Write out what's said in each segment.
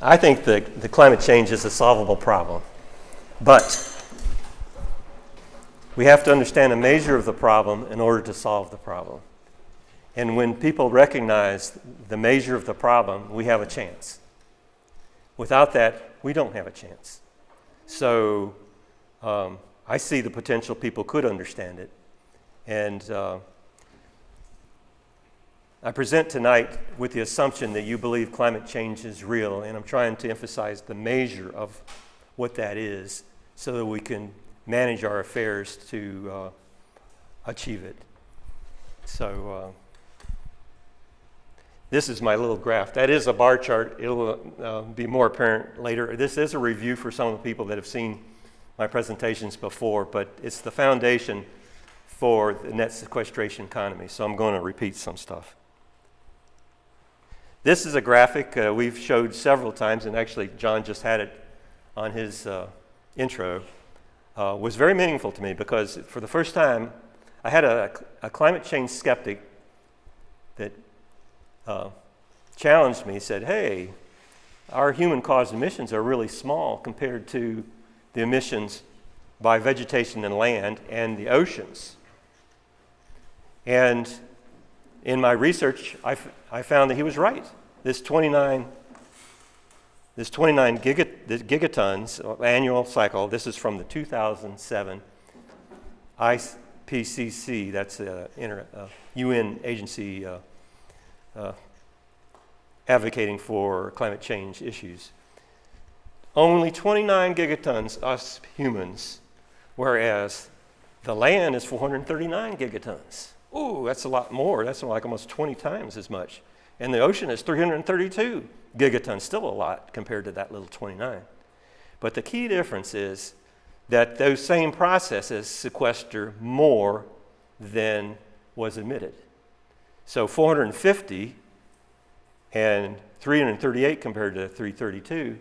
I think the climate change is a solvable problem, but we have to understand the measure of the problem in order to solve the problem. And when people recognize the measure of the problem, we have a chance. Without that, we don't have a chance. So I see the potential people could understand it. And I present tonight with the assumption that you believe climate change is real, and I'm trying to emphasize the measure of what that is so that we can manage our affairs to achieve it. So this is my little graph. That is a bar chart. It'll be more apparent later. This is a review for some of the people that have seen my presentations before, but it's the foundation for the net sequestration economy, so I'm going to repeat some stuff. This is a graphic we've showed several times, and actually John just had it on his intro. Was very meaningful to me because for the first time I had a climate change skeptic that challenged me, said, hey, our human-caused emissions are really small compared to the emissions by vegetation and land and the oceans. And in my research, I found that he was right. This 29 gigatons annual cycle, this is from the 2007 IPCC, that's the UN agency advocating for climate change issues. Only 29 gigatons, us humans, whereas the land is 439 gigatons. Ooh, that's a lot more. That's like almost 20 times as much. And the ocean is 332 gigatons, still a lot compared to that little 29. But the key difference is that those same processes sequester more than was emitted. So 450 and 338 compared to 332,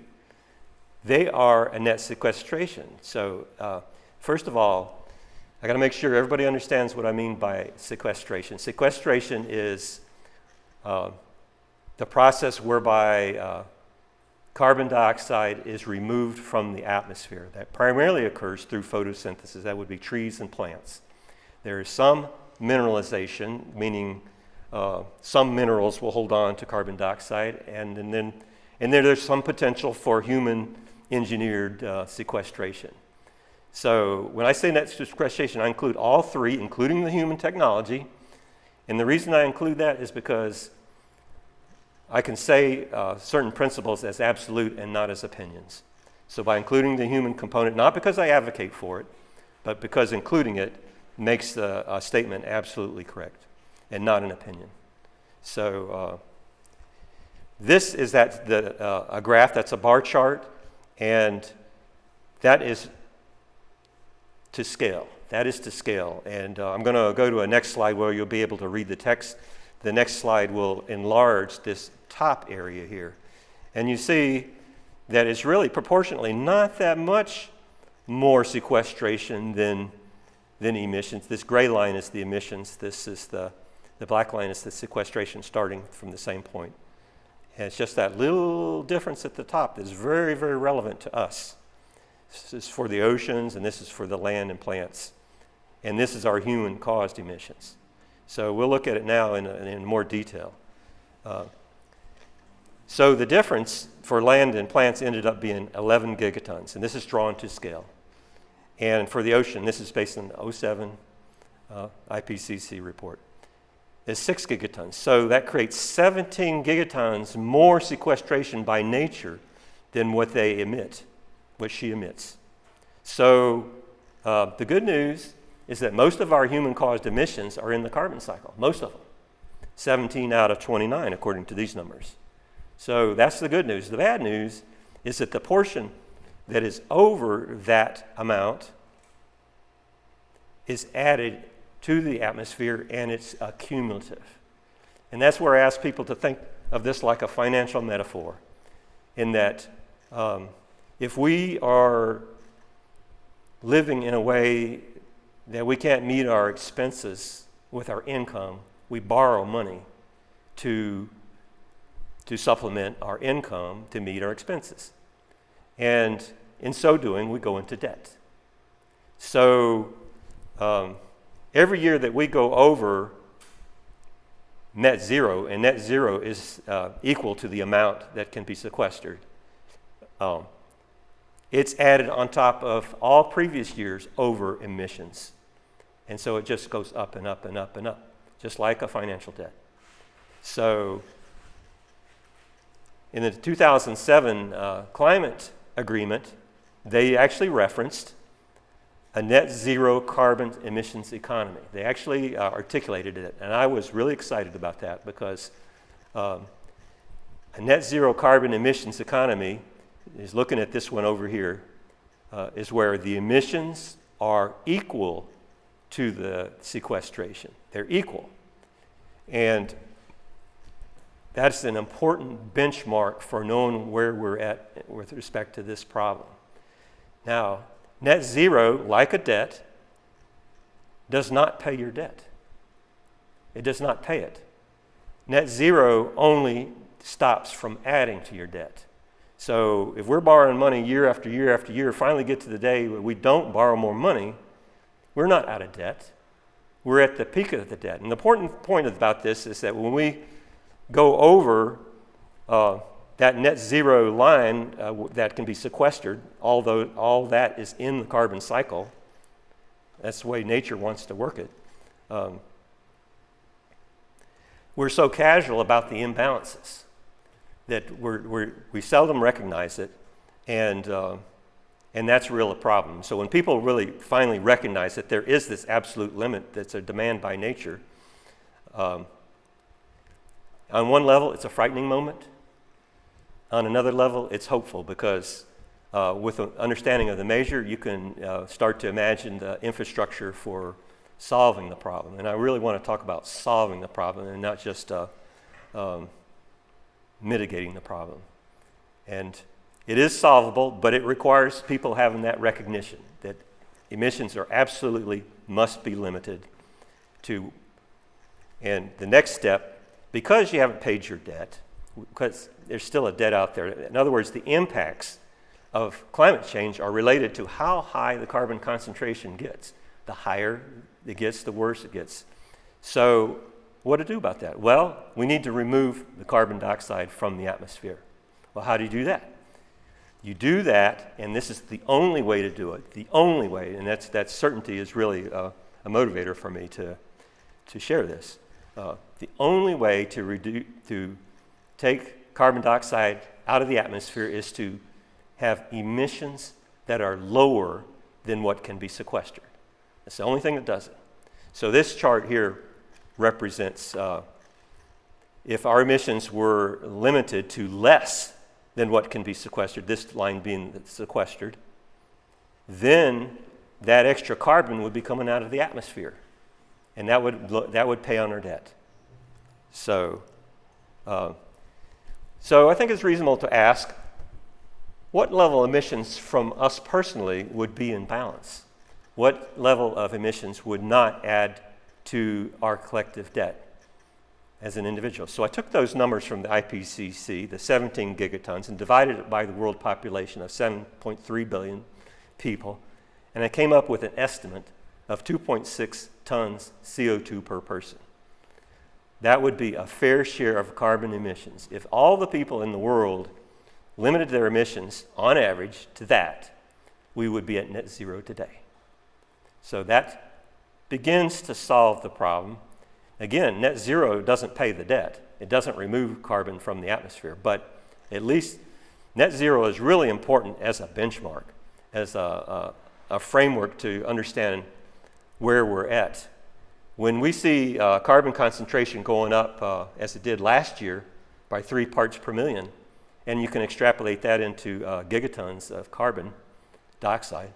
they are a net sequestration. So first of all, I got to make sure everybody understands what I mean by sequestration. Sequestration is the process whereby carbon dioxide is removed from the atmosphere. That primarily occurs through photosynthesis. That would be trees and plants. There is some mineralization, meaning some minerals will hold on to carbon dioxide, and then there's some potential for human-engineered sequestration. So when I say net sequestration, I include all three, including the human technology. And the reason I include that is because I can say certain principles as absolute and not as opinions. So by including the human component, not because I advocate for it, but because including it makes the statement absolutely correct and not an opinion. So this is a graph that's a bar chart, and that is to scale. That is to scale. And I'm going to go to a next slide where you'll be able to read the text. The next slide will enlarge this top area here. And you see that it's really proportionately not that much more sequestration than emissions. This gray line is the emissions. This is the black line is the sequestration starting from the same point. And it's just that little difference at the top that's very, very relevant to us. This is for the oceans, and this is for the land and plants. And this is our human-caused emissions. So we'll look at it now in more detail. So the difference for land and plants ended up being 11 gigatons, and this is drawn to scale. And for the ocean, this is based on the 2007 IPCC report, is 6 gigatons. So that creates 17 gigatons more sequestration by nature than what they emit, what she emits. So the good news is that most of our human-caused emissions are in the carbon cycle, most of them. 17 out of 29, according to these numbers. So that's the good news. The bad news is that the portion that is over that amount is added to the atmosphere, and it's cumulative. And that's where I ask people to think of this like a financial metaphor, in that if we are living in a way that we can't meet our expenses with our income, we borrow money to to supplement our income to meet our expenses. And in so doing, we go into debt. So every year that we go over net zero, and net zero is equal to the amount that can be sequestered, it's added on top of all previous years over emissions. And so it just goes up and up and up and up, just like a financial debt. So in the 2007 climate agreement, they actually referenced a net zero carbon emissions economy. They actually articulated it, and I was really excited about that because a net zero carbon emissions economy is looking at this one over here, is where the emissions are equal to the sequestration. They're equal. And that's an important benchmark for knowing where we're at with respect to this problem. Now, net zero, like a debt, does not pay your debt. It does not pay it. Net zero only stops from adding to your debt. So if we're borrowing money year after year after year, finally get to the day where we don't borrow more money, we're not out of debt. We're at the peak of the debt. And the important point about this is that when we go over that net zero line that can be sequestered, although all that is in the carbon cycle, that's the way nature wants to work it. We're so casual about the imbalances that we seldom recognize it, and that's really a problem. So when people really finally recognize that there is this absolute limit that's a demand by nature, on one level, it's a frightening moment. On another level, it's hopeful because with an understanding of the measure, you can start to imagine the infrastructure for solving the problem. And I really want to talk about solving the problem and not just mitigating the problem. And it is solvable, but it requires people having that recognition that emissions are absolutely must be limited to. And the next step, because you haven't paid your debt, because there's still a debt out there. In other words, the impacts of climate change are related to how high the carbon concentration gets. The higher it gets, the worse it gets. So what to do about that? Well, we need to remove the carbon dioxide from the atmosphere. Well, how do you do that? You do that, and this is the only way to do it, the only way, and that certainty is really a motivator for me to share this. The only way to take carbon dioxide out of the atmosphere is to have emissions that are lower than what can be sequestered. That's the only thing that does it. So this chart here represents if our emissions were limited to less than what can be sequestered, this line being sequestered, then that extra carbon would be coming out of the atmosphere, and that would pay on our debt. So I think it's reasonable to ask, what level of emissions from us personally would be in balance? What level of emissions would not add to our collective debt as an individual? So I took those numbers from the IPCC, the 17 gigatons, and divided it by the world population of 7.3 billion people, and I came up with an estimate of 2.6 tons CO2 per person. That would be a fair share of carbon emissions. If all the people in the world limited their emissions on average to that, we would be at net zero today. So that begins to solve the problem. Again, net zero doesn't pay the debt. It doesn't remove carbon from the atmosphere, but at least net zero is really important as a benchmark, as a framework to understand where we're at. When we see carbon concentration going up, as it did last year, by 3 parts per million, and you can extrapolate that into gigatons of carbon dioxide,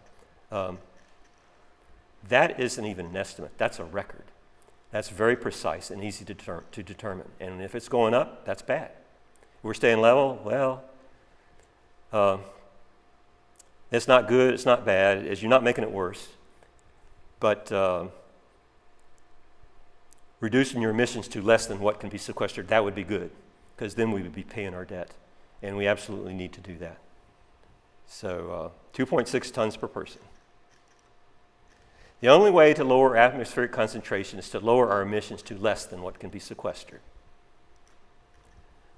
that isn't even an estimate. That's a record. That's very precise and easy to determine. And if it's going up, that's bad. If we're staying level, well, it's not good, it's not bad, as you're not making it worse. But reducing your emissions to less than what can be sequestered, that would be good. because then we would be paying our debt, and we absolutely need to do that. So 2.6 tons per person. The only way to lower atmospheric concentration is to lower our emissions to less than what can be sequestered.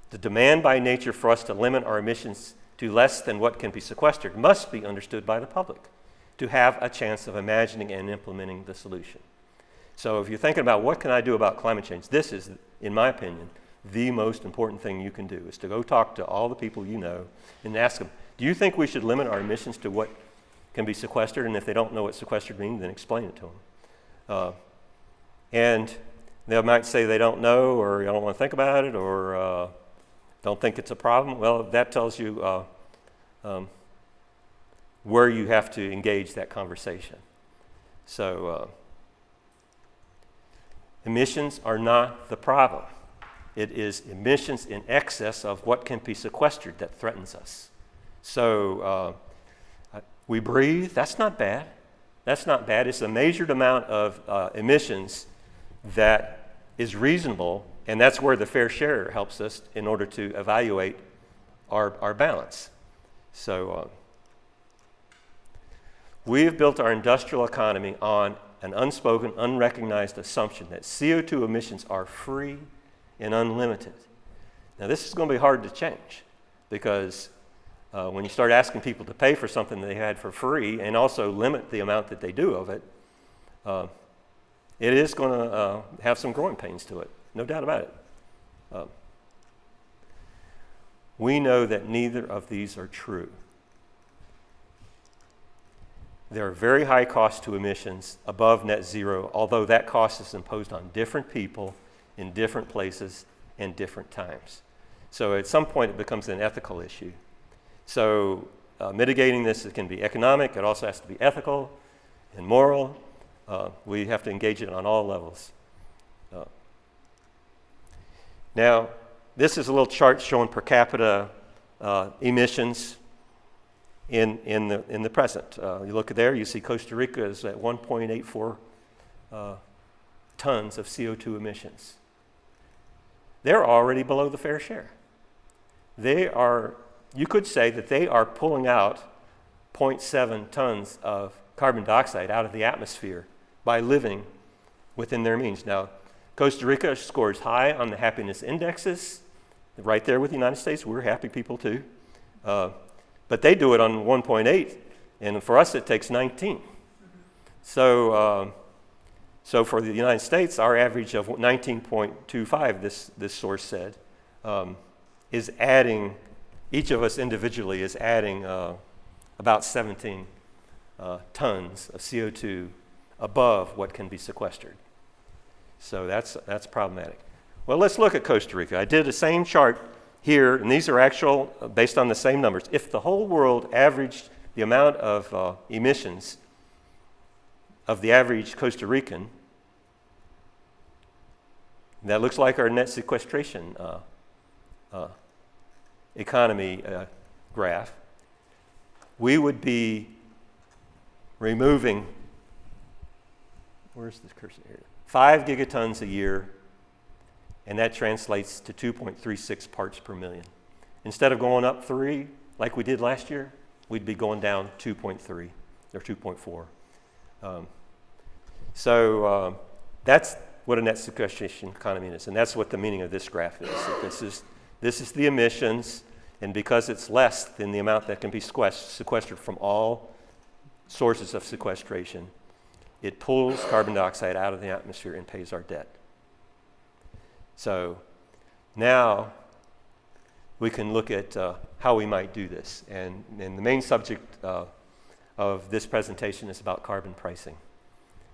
The demand by nature for us to limit our emissions to less than what can be sequestered must be understood by the public to have a chance of imagining and implementing the solution. So if you're thinking about what can I do about climate change, this is, in my opinion, the most important thing you can do, is to go talk to all the people you know and ask them, do you think we should limit our emissions to what can be sequestered? And if they don't know what sequestered means, then explain it to them. And they might say they don't know, or don't want to think about it, or don't think it's a problem. Well, that tells you where you have to engage that conversation. So emissions are not the problem. It is emissions in excess of what can be sequestered that threatens us. So we breathe, that's not bad. That's not bad. It's a measured amount of emissions that is reasonable, and that's where the fair share helps us in order to evaluate our balance. So we have built our industrial economy on an unspoken, unrecognized assumption that CO2 emissions are free and unlimited. Now this is going to be hard to change, because when you start asking people to pay for something they had for free and also limit the amount that they do of it, it is going to have some growing pains to it, no doubt about it. We know that neither of these are true. There are very high costs to emissions above net zero, although that cost is imposed on different people in different places and different times. So at some point it becomes an ethical issue. So mitigating this can be economic, it also has to be ethical and moral. We have to engage it on all levels. Now, this is a little chart showing per capita emissions in the present. You look at there, you see Costa Rica is at 1.84 tons of CO2 emissions. They're already below the fair share. You could say that they are pulling out 0.7 tons of carbon dioxide out of the atmosphere by living within their means. Now, Costa Rica scores high on the happiness indexes, right there with the United States. We're happy people too. But they do it on 1.8, and for us it takes 19. So for the United States, our average of 19.25, this source said, is adding, each of us individually is adding about 17 tons of CO2 above what can be sequestered. So that's problematic. Well, let's look at Costa Rica. I did the same chart here, and these are actual, based on the same numbers. If the whole world averaged the amount of emissions of the average Costa Rican, that looks like our net sequestration economy graph, we would be removing, where's this cursor here? 5 gigatons a year, and that translates to 2.36 parts per million. Instead of going up 3 like we did last year, we'd be going down 2.3 or 2.4. So that's what a net sequestration economy is, and that's what the meaning of this graph is. This is the emissions, and because it's less than the amount that can be sequestered from all sources of sequestration, it pulls carbon dioxide out of the atmosphere and pays our debt. So now we can look at how we might do this. And the main subject of this presentation is about carbon pricing.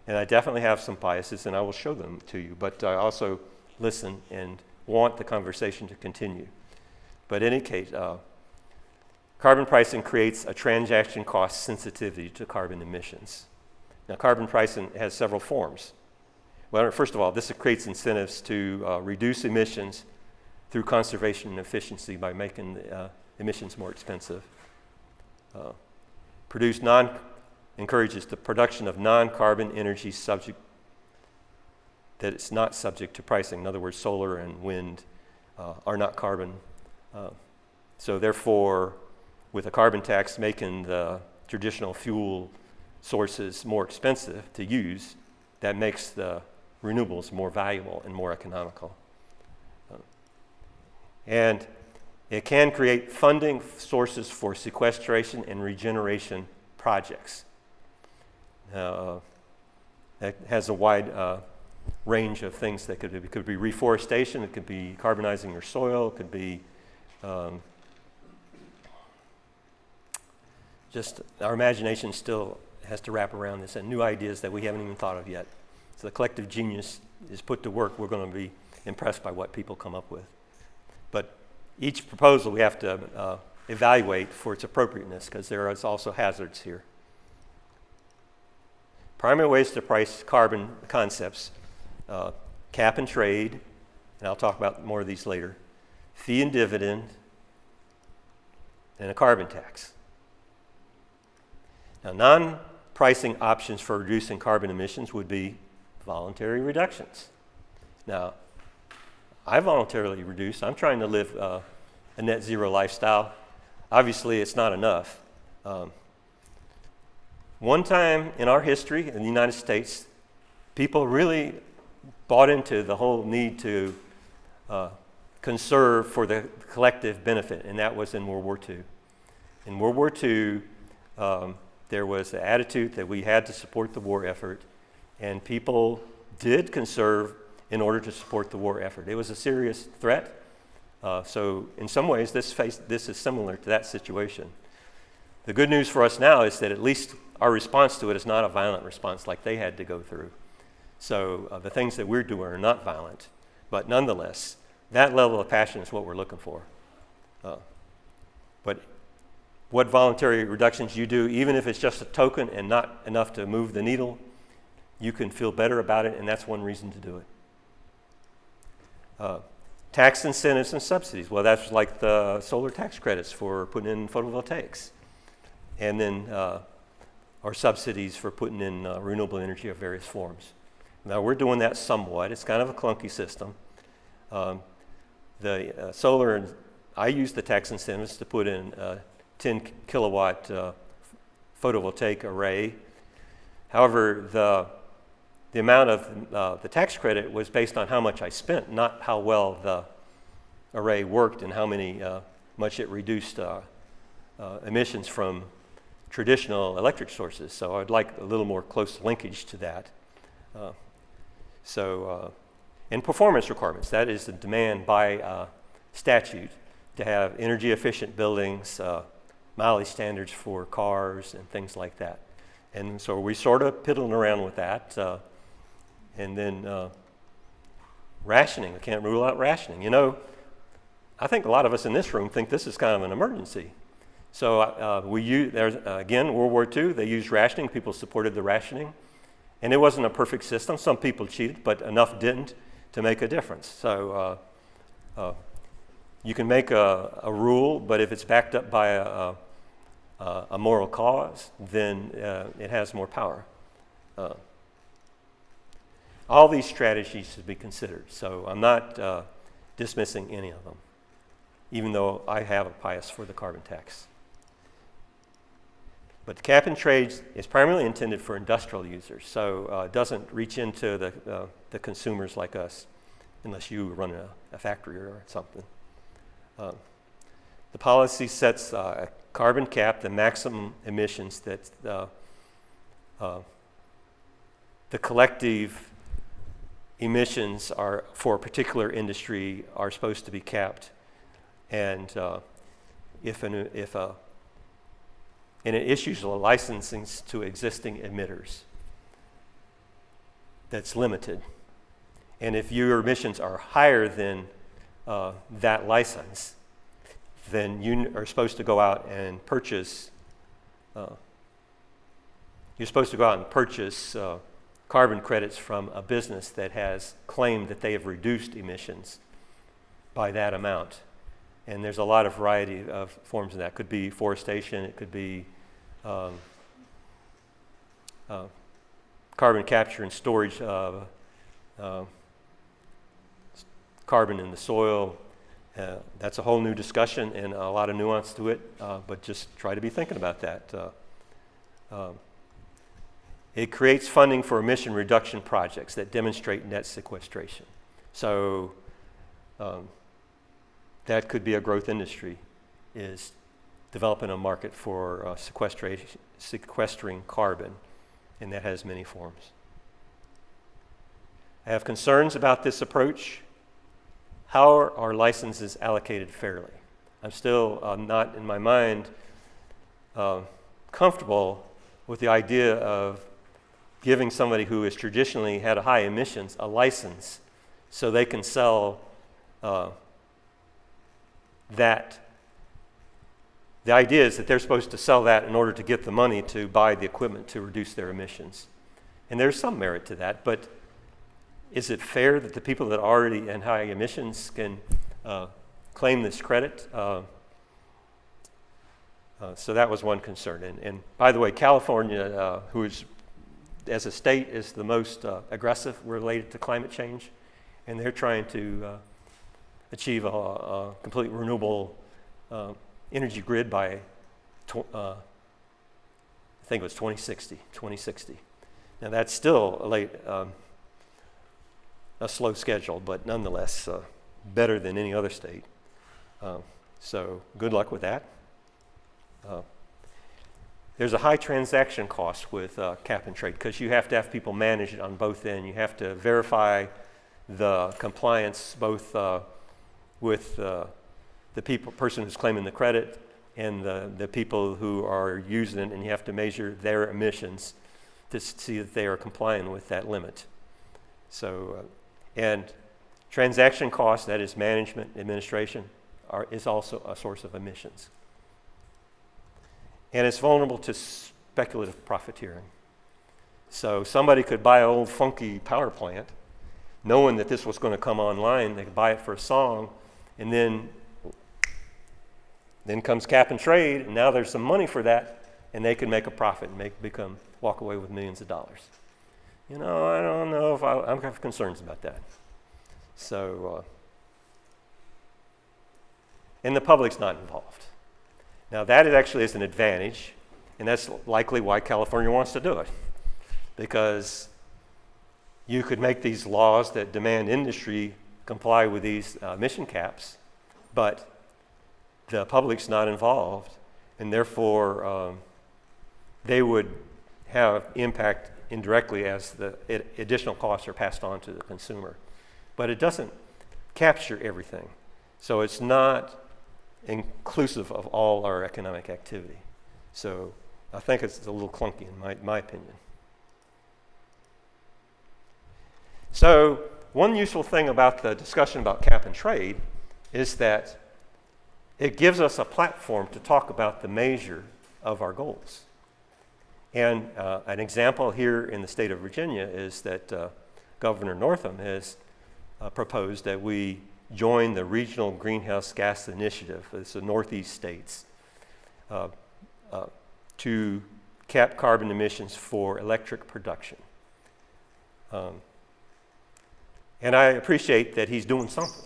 And I definitely have some biases, and I will show them to you, but I also listen and want the conversation to continue. But in any case, carbon pricing creates a transaction cost sensitivity to carbon emissions. Now, carbon pricing has several forms. Well, first of all, this creates incentives to reduce emissions through conservation and efficiency by making emissions more expensive. Encourages the production of non-carbon energy that it's not subject to pricing. In other words, solar and wind are not carbon. So therefore, with a carbon tax making the traditional fuel sources more expensive to use, that makes the renewables more valuable and more economical. And it can create funding sources for sequestration and regeneration projects. That has a wide range of things that could be reforestation, it could be carbonizing your soil, it could be just our imagination still has to wrap around this and new ideas that we haven't even thought of yet. So the collective genius is put to work. We're going to be impressed by what people come up with. But each proposal we have to evaluate for its appropriateness because there is also hazards here. Primary ways to price carbon concepts, cap and trade, and I'll talk about more of these later, fee and dividend, and a carbon tax. Now, non-pricing options for reducing carbon emissions would be voluntary reductions. Now, I voluntarily reduce. I'm trying to live a net zero lifestyle. Obviously, it's not enough. One time in our history in the United States, people really bought into the whole need to conserve for the collective benefit, and that was in World War II. In World War II, there was the attitude that we had to support the war effort, and people did conserve in order to support the war effort. It was a serious threat. So in some ways, this is similar to that situation. The good news for us now is that at least our response to it is not a violent response like they had to go through. So the things that we're doing are not violent. But nonetheless, that level of passion is what we're looking for. But what voluntary reductions you do, even if it's just a token and not enough to move the needle, you can feel better about it, and that's one reason to do it. Tax incentives and subsidies. Well, that's like the solar tax credits for putting in photovoltaics. And then or subsidies for putting in renewable energy of various forms. Now, we're doing that somewhat. It's kind of a clunky system. The solar, I use the tax incentives to put in a 10 kilowatt photovoltaic array. However, the amount of the tax credit was based on how much I spent, not how well the array worked and how much it reduced emissions from traditional electric sources. So I'd like a little more close linkage to that. And performance requirements, that is the demand by statute to have energy efficient buildings, mileage standards for cars and things like that. And so we sort of piddling around with that. And then rationing, we can't rule out rationing. You know, I think a lot of us in this room think this is kind of an emergency. So again, World War II, they used rationing. People supported the rationing. And it wasn't a perfect system. Some people cheated, but enough didn't to make a difference. So you can make a rule, but if it's backed up by a moral cause, then it has more power. All these strategies should be considered. So I'm not dismissing any of them, even though I have a bias for the carbon tax. But the cap and trade is primarily intended for industrial users, so it doesn't reach into the consumers like us, unless you run a factory or something. The policy sets a carbon cap, the maximum emissions that the collective emissions are for a particular industry are supposed to be capped, and and it issues a licensing to existing emitters that's limited. And if your emissions are higher than that license, then you are supposed to go out and purchase. You're supposed to go out and purchase carbon credits from a business that has claimed that they have reduced emissions by that amount. And there's a lot of variety of forms of that. It could be forestation, it could be carbon capture and storage of carbon in the soil, That's a whole new discussion and a lot of nuance to it, but just try to be thinking about that. It creates funding for emission reduction projects that demonstrate net sequestration. So that could be a growth industry, is developing a market for sequestering carbon, and that has many forms. I have concerns about this approach. How are licenses allocated fairly? I'm still not, in my mind, comfortable with the idea of giving somebody who has traditionally had a high emissions a license so they can sell that. The idea is that they're supposed to sell that in order to get the money to buy the equipment to reduce their emissions. And there's some merit to that, but is it fair that the people that are already in high emissions can claim this credit? So that was one concern. And by the way, California, who is, as a state, is the most aggressive related to climate change, and they're trying to achieve a complete renewable energy grid by, I think it was 2060. Now that's still a slow schedule, but nonetheless better than any other state. So good luck with that. There's a high transaction cost with cap and trade because you have to have people manage it on both ends. You have to verify the compliance both with the person who's claiming the credit and the people who are using it, and you have to measure their emissions to see that they are complying with that limit. So, and transaction costs, that is management, administration, is also a source of emissions. And it's vulnerable to speculative profiteering. So somebody could buy an old funky power plant, knowing that this was going to come online. They could buy it for a song, and then comes cap and trade, and now there's some money for that, and they can make a profit and walk away with millions of dollars. You know, I don't know if I have concerns about that. So, and the public's not involved. Now that actually is an advantage, and that's likely why California wants to do it, because you could make these laws that demand industry comply with these emission caps, but the public's not involved, and therefore they would have impact indirectly as the additional costs are passed on to the consumer. But it doesn't capture everything. So it's not inclusive of all our economic activity. So I think it's a little clunky in my opinion. So one useful thing about the discussion about cap and trade is that it gives us a platform to talk about the measure of our goals. And an example here in the state of Virginia is that Governor Northam has proposed that we join the Regional Greenhouse Gas Initiative, it's the Northeast states, to cap carbon emissions for electric production. And I appreciate that he's doing something.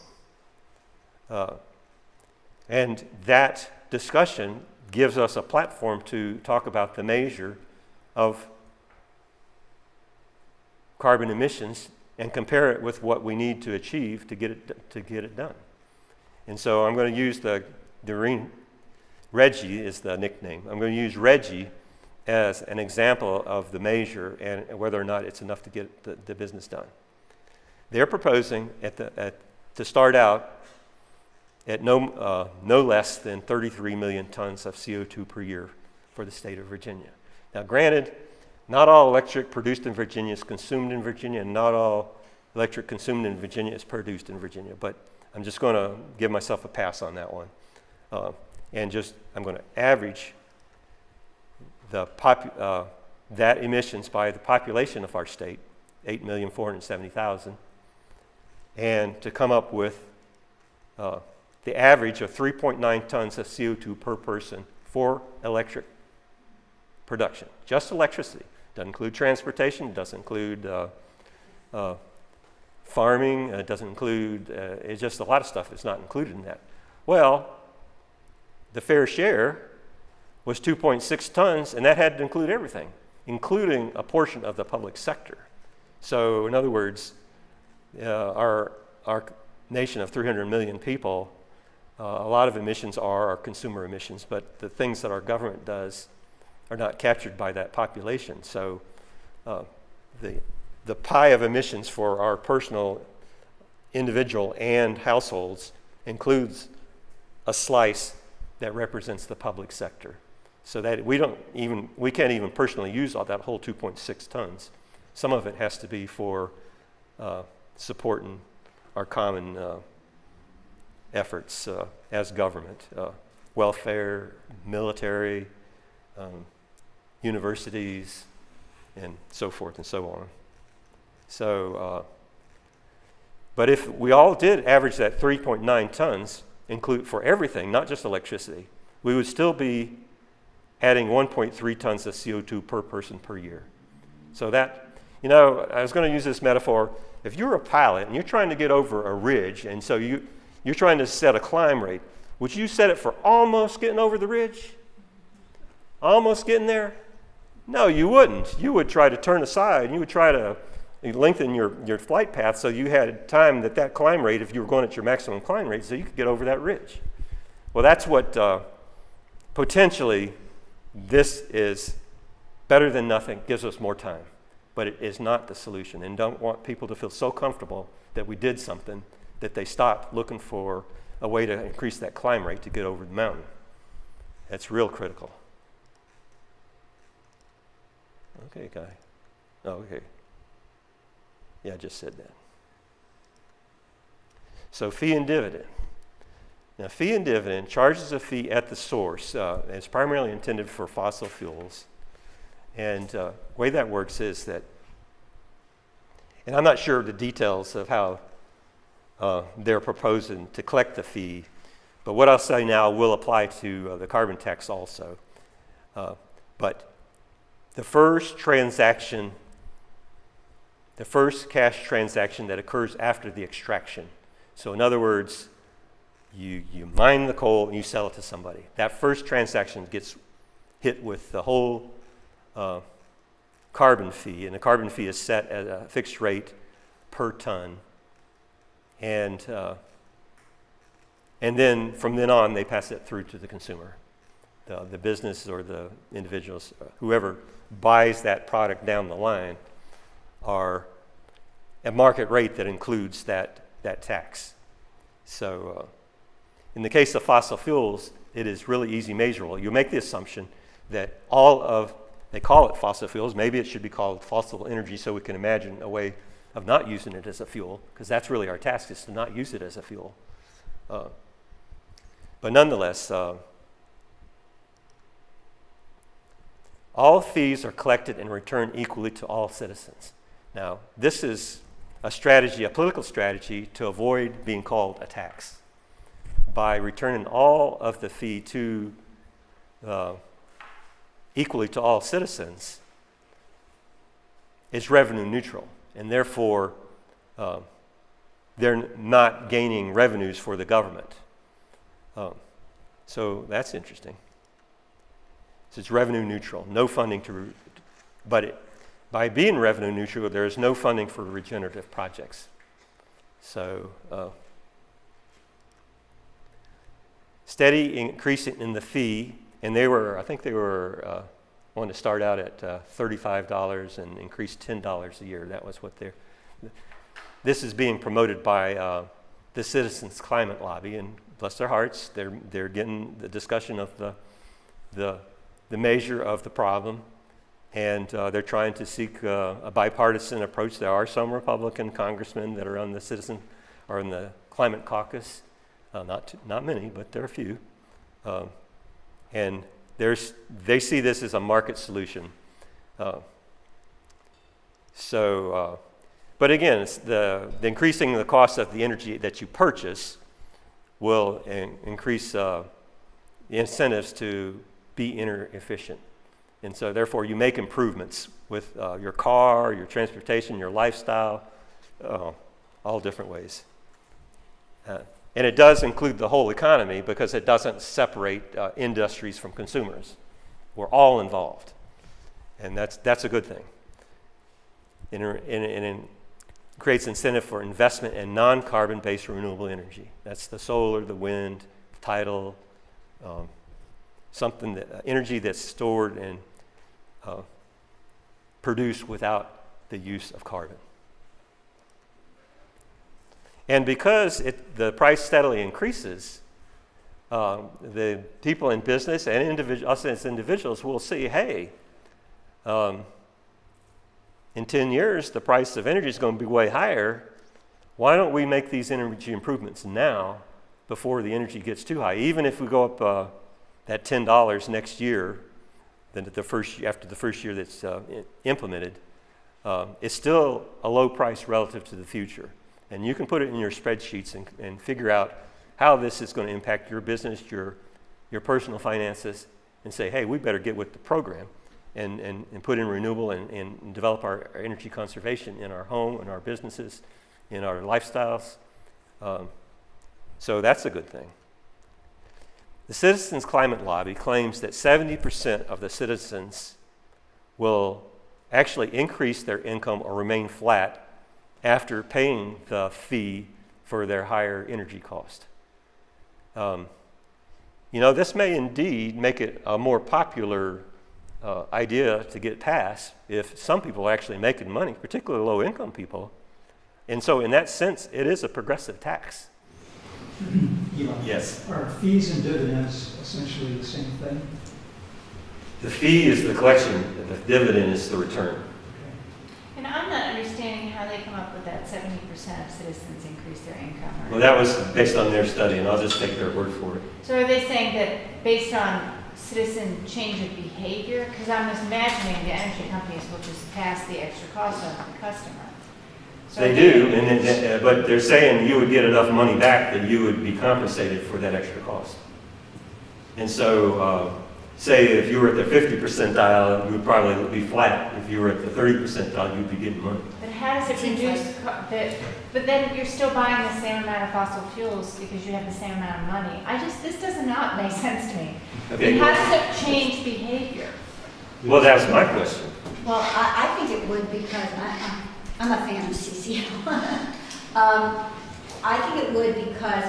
And that discussion gives us a platform to talk about the measure of carbon emissions and compare it with what we need to achieve to get it done. And so I'm going to use Reggie is the nickname. I'm going to use Reggie as an example of the measure and whether or not it's enough to get the business done. They're proposing to start out at no less than 33 million tons of CO2 per year for the state of Virginia. Now granted, not all electric produced in Virginia is consumed in Virginia, and not all electric consumed in Virginia is produced in Virginia, but I'm just going to give myself a pass on that one. I'm going to average that emissions by the population of our state, 8,470,000, and to come up with the average of 3.9 tons of CO2 per person for electric production. Just electricity. Doesn't include transportation, doesn't include farming, it doesn't include, it's just a lot of stuff that's not included in that. Well, the fair share was 2.6 tons, and that had to include everything, including a portion of the public sector. So in other words, our nation of 300 million people, a lot of emissions are consumer emissions, but the things that our government does are not captured by that population. So the pie of emissions for our personal, individual, and households includes a slice that represents the public sector. So that we can't even personally use all that whole 2.6 tons. Some of it has to be for supporting our common efforts as government, welfare, military, universities, and so forth and so on. So, but if we all did average that 3.9 tons, include for everything, not just electricity, we would still be adding 1.3 tons of CO2 per person per year. So that, I was going to use this metaphor. If you're a pilot and you're trying to get over a ridge, and so you're trying to set a climb rate, would you set it for almost getting over the ridge? Almost getting there? No, you wouldn't. You would try to turn aside, and you would try to lengthen your flight path so you had time that climb rate, if you were going at your maximum climb rate, so you could get over that ridge. Well, that's what potentially this is better than nothing, gives us more time. But it is not the solution, and don't want people to feel so comfortable that we did something that they stopped looking for a way to increase that climb rate to get over the mountain. That's real critical. Okay, guy. Oh, okay. Yeah, I just said that. So fee and dividend. Now, fee and dividend charges a fee at the source. It's primarily intended for fossil fuels. And the way that works is that, and I'm not sure of the details of how they're proposing to collect the fee, but what I'll say now will apply to the carbon tax also. But the first transaction, the first cash transaction that occurs after the extraction. So in other words, you mine the coal and you sell it to somebody. That first transaction gets hit with the whole carbon fee, and the carbon fee is set at a fixed rate per ton. And then from then on, they pass it through to the consumer, the business or the individuals, whoever buys that product down the line, are a market rate that includes that tax. So in the case of fossil fuels, it is really easy measurable. You make the assumption that they call it fossil fuels, maybe it should be called fossil energy so we can imagine a way of not using it as a fuel, because that's really our task, is to not use it as a fuel. But nonetheless, all fees are collected and returned equally to all citizens. Now, this is a strategy, a political strategy, to avoid being called a tax. By returning all of the fee to equally to all citizens, is revenue neutral, and therefore they're not gaining revenues for the government. So that's interesting. So it's revenue neutral, no funding by being revenue neutral, there is no funding for regenerative projects. So steady increasing in the fee, and I think they were wanting to start out at $35 and increase $10 a year. That was what this is being promoted by the Citizens Climate Lobby, and bless their hearts, they're getting the discussion of the measure of the problem, and they're trying to seek a bipartisan approach. There are some Republican congressmen that are on in the climate caucus. Not many, but there are a few. And they see this as a market solution. But again, it's the increasing the cost of the energy that you purchase will increase the incentives to be energy efficient. And so therefore you make improvements with your car, your transportation, your lifestyle, all different ways. And it does include the whole economy because it doesn't separate industries from consumers. We're all involved, and that's a good thing. And it creates incentive for investment in non-carbon-based renewable energy. That's the solar, the wind, tidal, energy that's stored and produced without the use of carbon. And because the price steadily increases, the people in business and us as individuals will see, hey, in 10 years, the price of energy is going to be way higher. Why don't we make these energy improvements now before the energy gets too high? Even if we go up that $10 next year, then after the first year that's implemented, it's still a low price relative to the future. And you can put it in your spreadsheets and figure out how this is going to impact your business, your personal finances, and say, hey, we better get with the program and put in renewable and develop our energy conservation in our home, in our businesses, in our lifestyles. So that's a good thing. The Citizens Climate Lobby claims that 70% of the citizens will actually increase their income or remain flat after paying the fee for their higher energy cost. This may indeed make it a more popular idea to get passed if some people are actually making money, particularly low-income people. And so in that sense, it is a progressive tax. Eli, yes. Are fees and dividends essentially the same thing? The fee is the collection, the dividend is the return. Okay. And I'm not understanding how they come up with that 70% of citizens increase their income. Well, that was based on their study, and I'll just take their word for it. So are they saying that based on citizen change of behavior? Because I'm just imagining the energy companies will just pass the extra cost on to the customer. So they do, but they're saying you would get enough money back that you would be compensated for that extra cost. And so, say if you were at the 50th percentile, you would probably be flat. If you were at the 30th percentile, you'd be getting money. But how does it reduce? But then you're still buying the same amount of fossil fuels because you have the same amount of money. This does not make sense to me. Okay. And how does it change behavior? Well, that was my question. Well, I think it would because I'm a fan of CCL. I think it would because,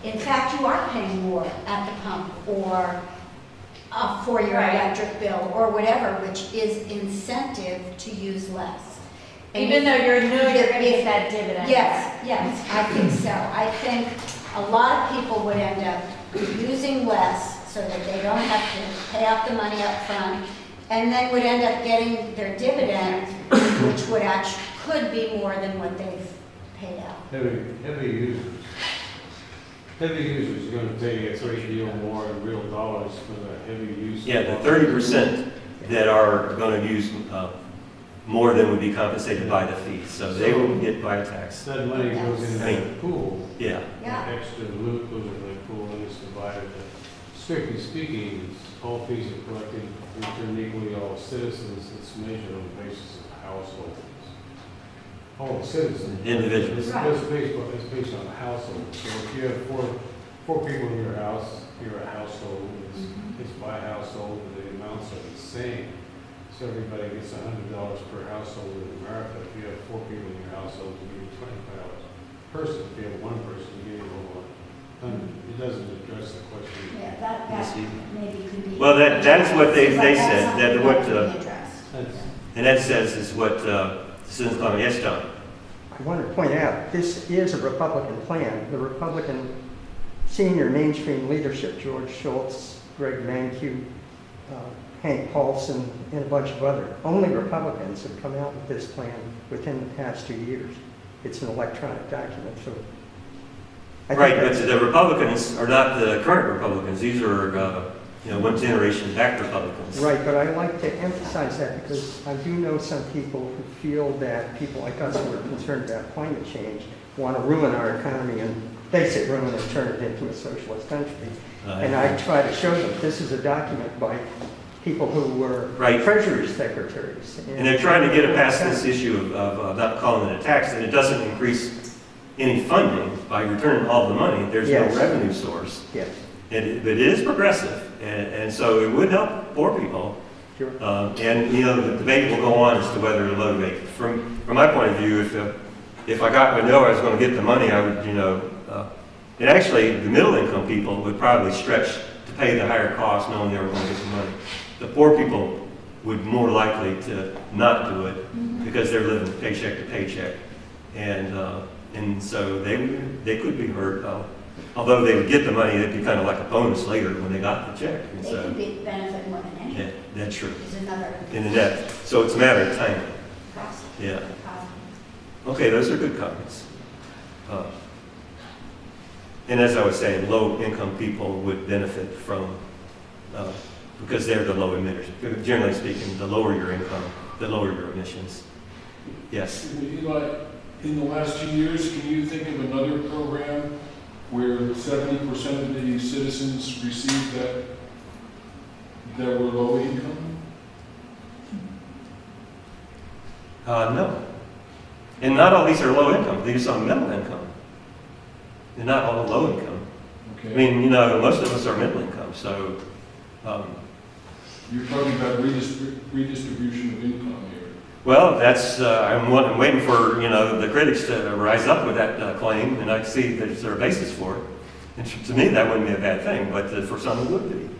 in fact, you are paying more at the pump or for your electric bill or whatever, which is incentive to use less. And Even though you're going to get that dividend. Yes, I think so. I think a lot of people would end up using less so that they don't have to pay out the money up front, and then would end up getting their dividend, which would actually could be more than what they've paid out. Heavy users are going to pay a great deal more in real dollars for the heavy use. Yeah, the 30% that are going to use more than would be compensated by the fee. So they will get by a tax. That money goes into the pool. Yeah. Yeah. Extra loot goes into the pool and it's divided. Strictly speaking, all fees are collected return equally all citizens. It's measured on the basis of households. All citizens. Individuals. It's based on households. So if you have four people in your house, you're a household. It's by household, and the amounts are the same. So everybody gets $100 per household in America. If you have 4 people in your household, you give you $25 per person. If you have one person, you give you $100. It doesn't address the question. Yeah, that maybe could be. Well, that is what they said. That what addressed. and that says is what Citizens Climate. Yes, John. I want to point out this is a Republican plan. The Republican senior mainstream leadership, George Shultz, Greg Mankiw, Hank Paulson, and a bunch of only Republicans have come out with this plan within the past 2 years. It's an electronic document, so. Right, but the Republicans are not the current Republicans. These are, one generation back Republicans. Right, but I like to emphasize that because I do know some people who feel that people like us who are concerned about climate change want to ruin our economy and basic ruin and turn it into a socialist country. And I try to show them this is a document by people who were Treasury secretaries. And they're trying to get past this issue of not calling it a tax, and it doesn't increase any funding by returning all the money. There's no Yes. revenue source. Yes, But it is progressive, and so it would help poor people. sure. And, you know, the debate will go on as to whether to motivate. From my point of view, if I know I was going to get the money, I would, and actually, the middle income people would probably stretch to pay the higher cost knowing they were going to get the money. The poor people would more likely to not do it because they're living paycheck to paycheck. And so they could be hurt. Although they would get the money, it'd be kind of like a bonus later when they got the check. And They so, could be benefit more than yeah, anything. that's true. Is another In the net. So it's a matter of timing. process. Yeah. Okay, those are good comments. And as I was saying, low-income people would benefit from, because they're the low emitters. Generally speaking, the lower your income, the lower your emissions. Yes. Eli, in the last 2 years, can you think of another program where 70% of the citizens received that were low income? No. And not all these are low income. These are middle income. They're not all low income. I Okay. mean, most of us are middle income, so, You're talking about redistribution of income here. well, that's, I'm waiting for, the critics to rise up with that claim, and I see that there's a basis for it. And to me, that wouldn't be a bad thing, but for some it would be.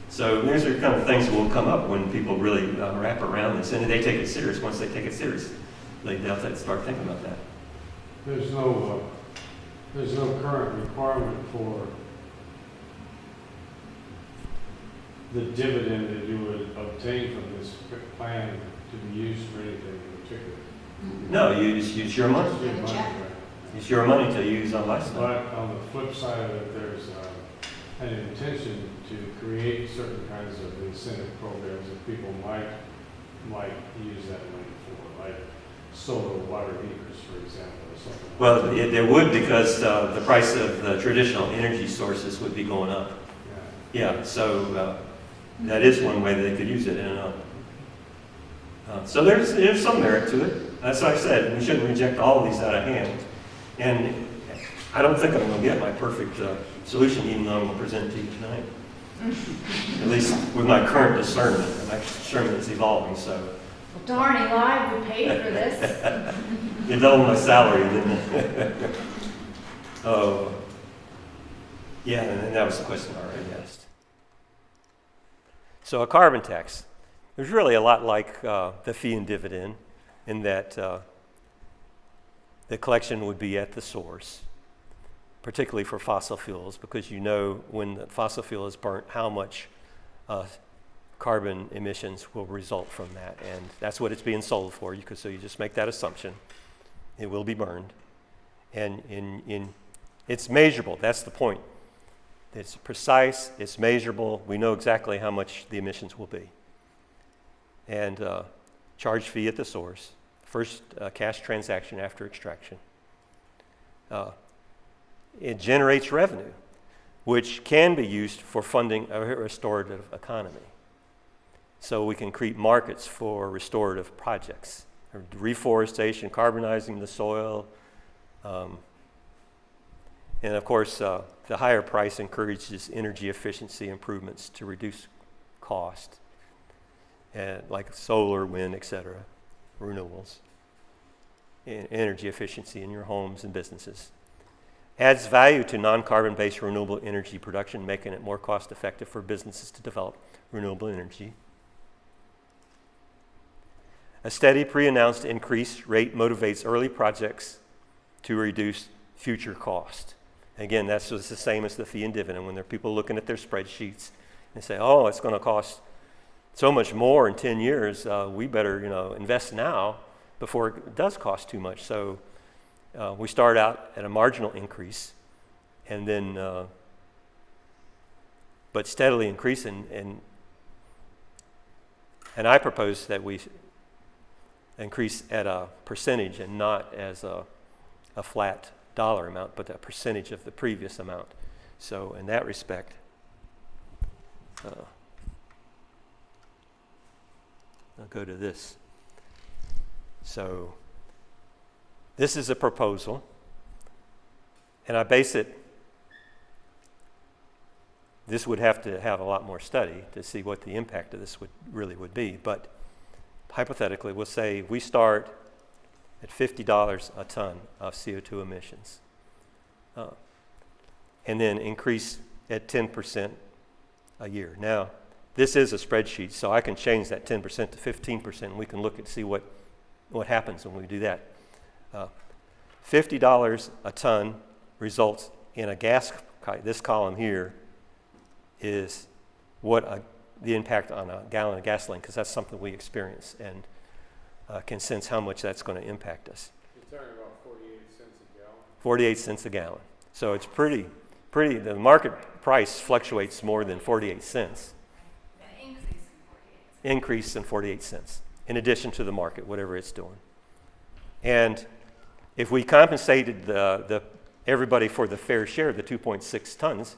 So these are kind of things that will come up when people really wrap around this, and they take it serious. Once they take it serious, they'll start thinking about that. There's no current requirement for the dividend that you would obtain from this plan to be used for anything in particular. No, you just use your money. It's your money, check. right? It's your money to use on lifestyle. But on the flip side of it, there's an intention to create certain kinds of incentive programs that people might use that money for, like solar water heaters, for example, or something. Well, there would, because the price of the traditional energy sources would be going up. Yeah. Yeah, so that is one way that they could use it. And so there's some merit to it. That's what I said. We shouldn't reject all of these out of hand. And I don't think I'm going to get my perfect solution, even though I'm going to present it to you tonight. At least with my current discernment. My discernment is evolving, so. Well, darn, Eli, we paid for this. You doubled my salary, didn't it? Oh. Yeah, and that was the question I already asked. So a carbon tax. There's really a lot like the fee and dividend in that the collection would be at the source, particularly for fossil fuels, because when the fossil fuel is burnt, how much carbon emissions will result from that. And that's what it's being sold for. So you just make that assumption. It will be burned. And it's measurable. That's the point. It's precise, it's measurable. We know exactly how much the emissions will be. And charge fee at the source. First cash transaction after extraction. It generates revenue, which can be used for funding a restorative economy. So we can create markets for restorative projects, reforestation, carbonizing the soil. And of course, the higher price encourages energy efficiency improvements to reduce cost, like solar, wind, etc., renewables, and energy efficiency in your homes and businesses. Adds value to non-carbon-based renewable energy production, making it more cost-effective for businesses to develop renewable energy. A steady pre-announced increase rate motivates early projects to reduce future cost. Again, that's just the same as the fee and dividend. When there are people looking at their spreadsheets and say, oh, it's going to cost so much more in 10 years, we better invest now before it does cost too much. So we start out at a marginal increase and then, but steadily increase. And I propose that we increase at a percentage and not as a flat dollar amount, but a percentage of the previous amount. So in that respect, I'll go to this. So this is a proposal. And I base it, this would have to have a lot more study to see what the impact of this would be. But hypothetically, we'll say we start at $50 a ton of CO2 emissions, and then increase at 10% a year. Now, this is a spreadsheet, so I can change that 10% to 15%, and we can look and see what happens when we do that. $50 a ton results in a gas, this column here is what the impact on a gallon of gasoline, because that's something we experience and can sense how much that's going to impact us. You're talking about 48 cents a gallon? 48 cents a gallon. So it's pretty, the market price fluctuates more than 48 cents. Increase in 48 cents, in addition to the market, whatever it's doing. And if we compensated everybody for the fair share of the 2.6 tons,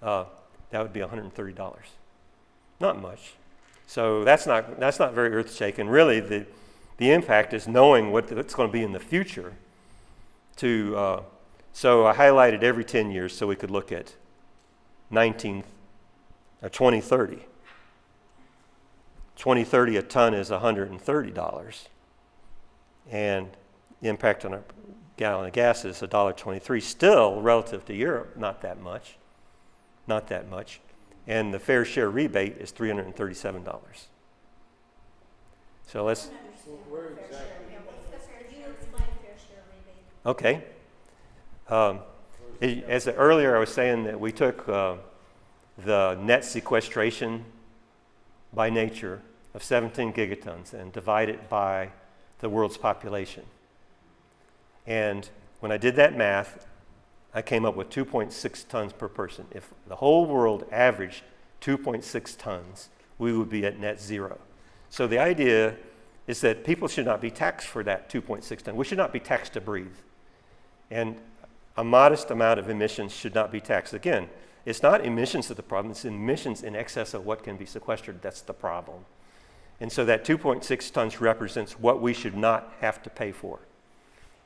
that would be $130. Not much. So that's not very earth-shaking. Really, the impact is knowing what it's going to be in the future. So I highlighted every 10 years so we could look at 2030. 2030 a ton is $130, and the impact on a gallon of gas is $1.23. Still, relative to Europe, not that much. And the fair share rebate is $337. So let's. Where exactly? Could you explain fair share rebate? Okay. Earlier I was saying that we took the net sequestration by nature of 17 gigatons and divided it by the world's population. And when I did that math, I came up with 2.6 tons per person. If the whole world averaged 2.6 tons, we would be at net zero. So the idea is that people should not be taxed for that 2.6 tons. We should not be taxed to breathe. And a modest amount of emissions should not be taxed. Again, it's not emissions that are the problem, it's emissions in excess of what can be sequestered that's the problem. And so that 2.6 tons represents what we should not have to pay for.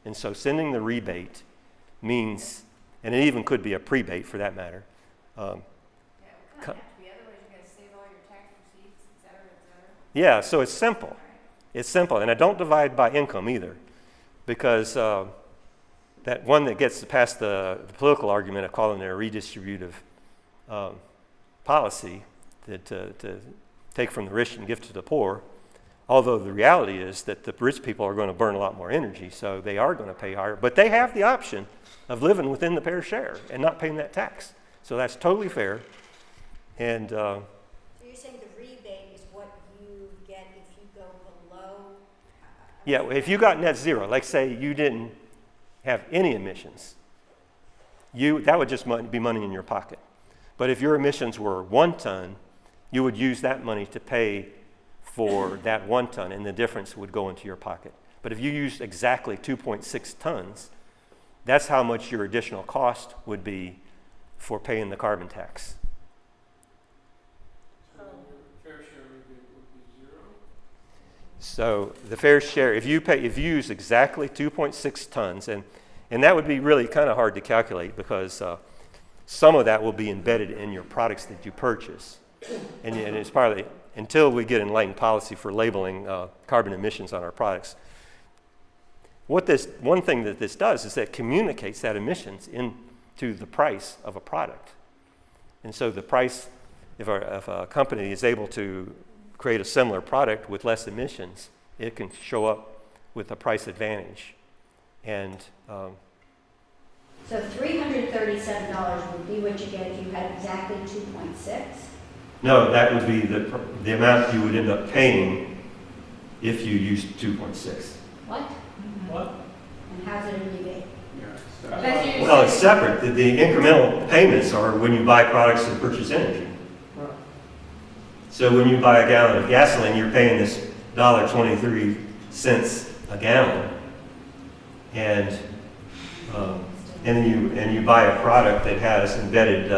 And so sending the rebate means, and it even could be a prebate for that matter. Yeah, so it's simple. It's simple, and I don't divide by income either, because that one that gets past the political argument of calling it a redistributive policy to take from the rich and give to the poor, although the reality is that the rich people are going to burn a lot more energy, so they are going to pay higher, but they have the option of living within the fair share and not paying that tax. So that's totally fair. And So you're saying the rebate is what you get if you go below? yeah, if you got net zero, like say you didn't have any emissions, that would just be money in your pocket. But if your emissions were 1 ton, you would use that money to pay for that 1 ton, and the difference would go into your pocket. But if you used exactly 2.6 tons, that's how much your additional cost would be for paying the carbon tax. So your fair share rebate would be zero? So the fair share, if you use exactly 2.6 tons, and that would be really kind of hard to calculate because some of that will be embedded in your products that you purchase. And it's probably, until we get enlightened policy for labeling carbon emissions on our products, one thing that this does is that communicates that emissions into the price of a product. And so the price, if a company is able to create a similar product with less emissions, it can show up with a price advantage. And So $337 would be what you get if you had exactly 2.6? no, that would be the amount you would end up paying if you used 2.6. What? What? And how's it a rebate? Well, it's separate. The incremental payments are when you buy products and purchase energy. So when you buy a gallon of gasoline, you're paying this $1.23 a gallon, and you buy a product that has embedded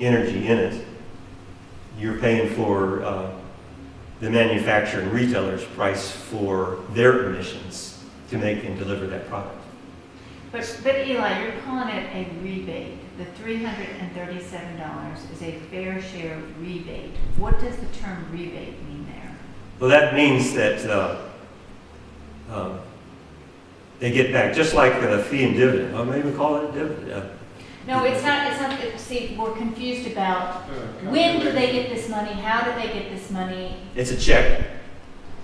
energy in it. You're paying for the manufacturer and retailer's price for their emissions to make and deliver that product. But Eli, you're calling it a rebate. The $337 is a fair share rebate. What does the term rebate mean there? Well, that means that they get back, just like a fee and dividend. Or maybe call it a dividend. No, it's not, see, we're confused about when do they get this money, how do they get this money? It's a check.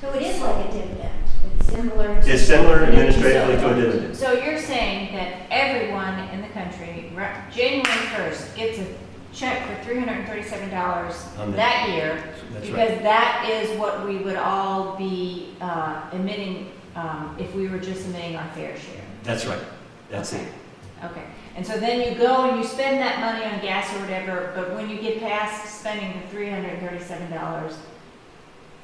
So it is like a dividend. It's similar to. It's similar administratively to a dividend. So you're saying that everyone in the country, January 1st, gets a check for $337 that year, That's because right. that is what we would all be emitting if we were just emitting our fair share. That's right. That's Okay. it. Okay, and so then you go and you spend that money on gas or whatever, but when you get past spending the $337,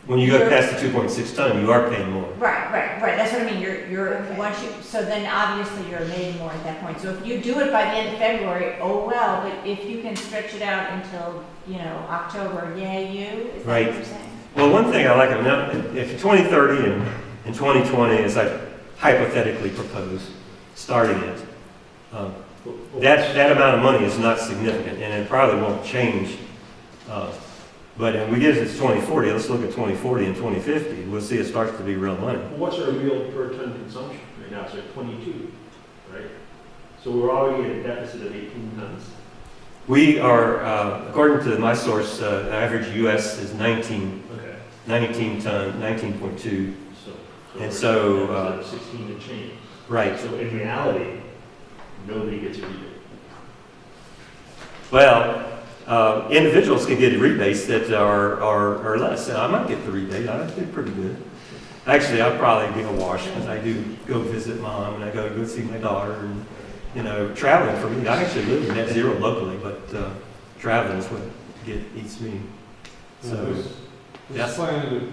When you go past the 2.6 ton, you are paying more. right, that's what I mean, you're, Okay. once you, so then obviously you're emitting more at that point. So if you do it by the end of February, oh well, but if you can stretch it out until, October, yay you, is that Right. what you're saying? Well, one thing I like, now, if 2030 and 2020, as I hypothetically propose, starting it, that amount of money is not significant, and it probably won't change. But if we get it to 2040, let's look at 2040 and 2050. We'll see it starts to be real money. What's our real per ton consumption right now? It's like 22, right? So we're already at a deficit of 18 tons. We are, according to my source, average U.S. is 19 ton, 19.2. So And we're so, at a deficit of 16 and change. Right. So in reality, nobody gets a rebate. Well, individuals can get rebates that are less. And I might get the rebate. I do pretty good. Actually, I'll probably be a wash because I do go visit mom and I go see my daughter. And, traveling for me, I actually live in net zero locally, but traveling is what eats me. So, This yes. plan,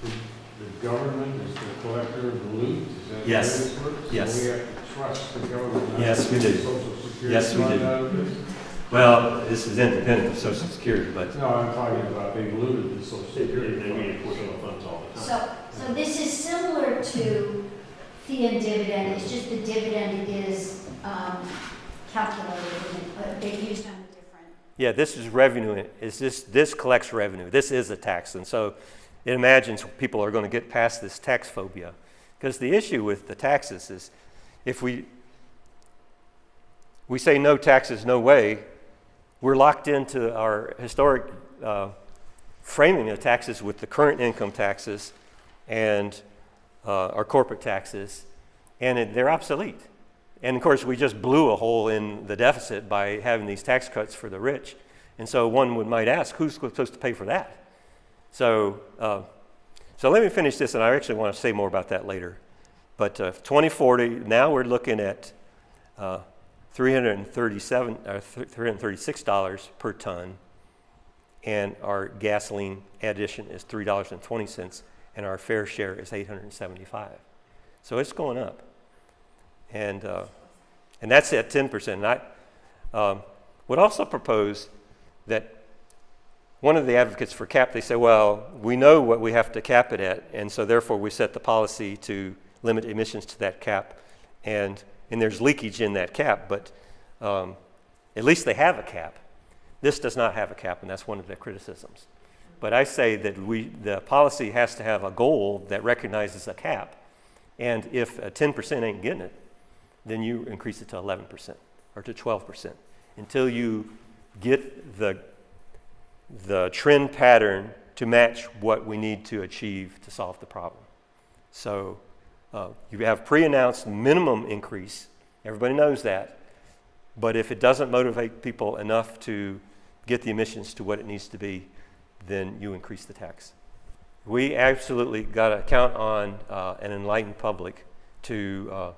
the government is the collector of the loot? Is that Yes. the way this works? Yes. So we have to trust the government? not Yes, to we get do. Social Security Yes, we fund do. out of this? well, this is independent of Social Security, but No, I'm talking about they looted the Social Security They fund. read a portion of funds all the time. So this is similar to fee and dividend, it's just the dividend is calculated, and they used on a different. yeah, this is revenue. This collects revenue. This is a tax. And so it imagines people are going to get past this tax phobia. Because the issue with the taxes is if we say no taxes, no way, we're locked into our historic framing of taxes with the current income taxes and our corporate taxes, and they're obsolete. And of course, we just blew a hole in the deficit by having these tax cuts for the rich. And so one might ask, who's supposed to pay for that? So let me finish this, and I actually want to say more about that later. But 2040, now we're looking at $336 per ton, and our gasoline addition is $3.20, and our fair share is $875. So it's going up, and that's at 10%. And I would also propose that one of the advocates for cap, they say, well, we know what we have to cap it at, and so therefore we set the policy to limit emissions to that cap, and there's leakage in that cap, but at least they have a cap. This does not have a cap, and that's one of their criticisms. But I say that the policy has to have a goal that recognizes a cap, and if 10% ain't getting it, then you increase it to 11% or to 12% until you get the trend pattern to match what we need to achieve to solve the problem. So you have pre-announced minimum increase. Everybody knows that. But if it doesn't motivate people enough to get the emissions to what it needs to be, then you increase the tax. We absolutely got to count on an enlightened public to,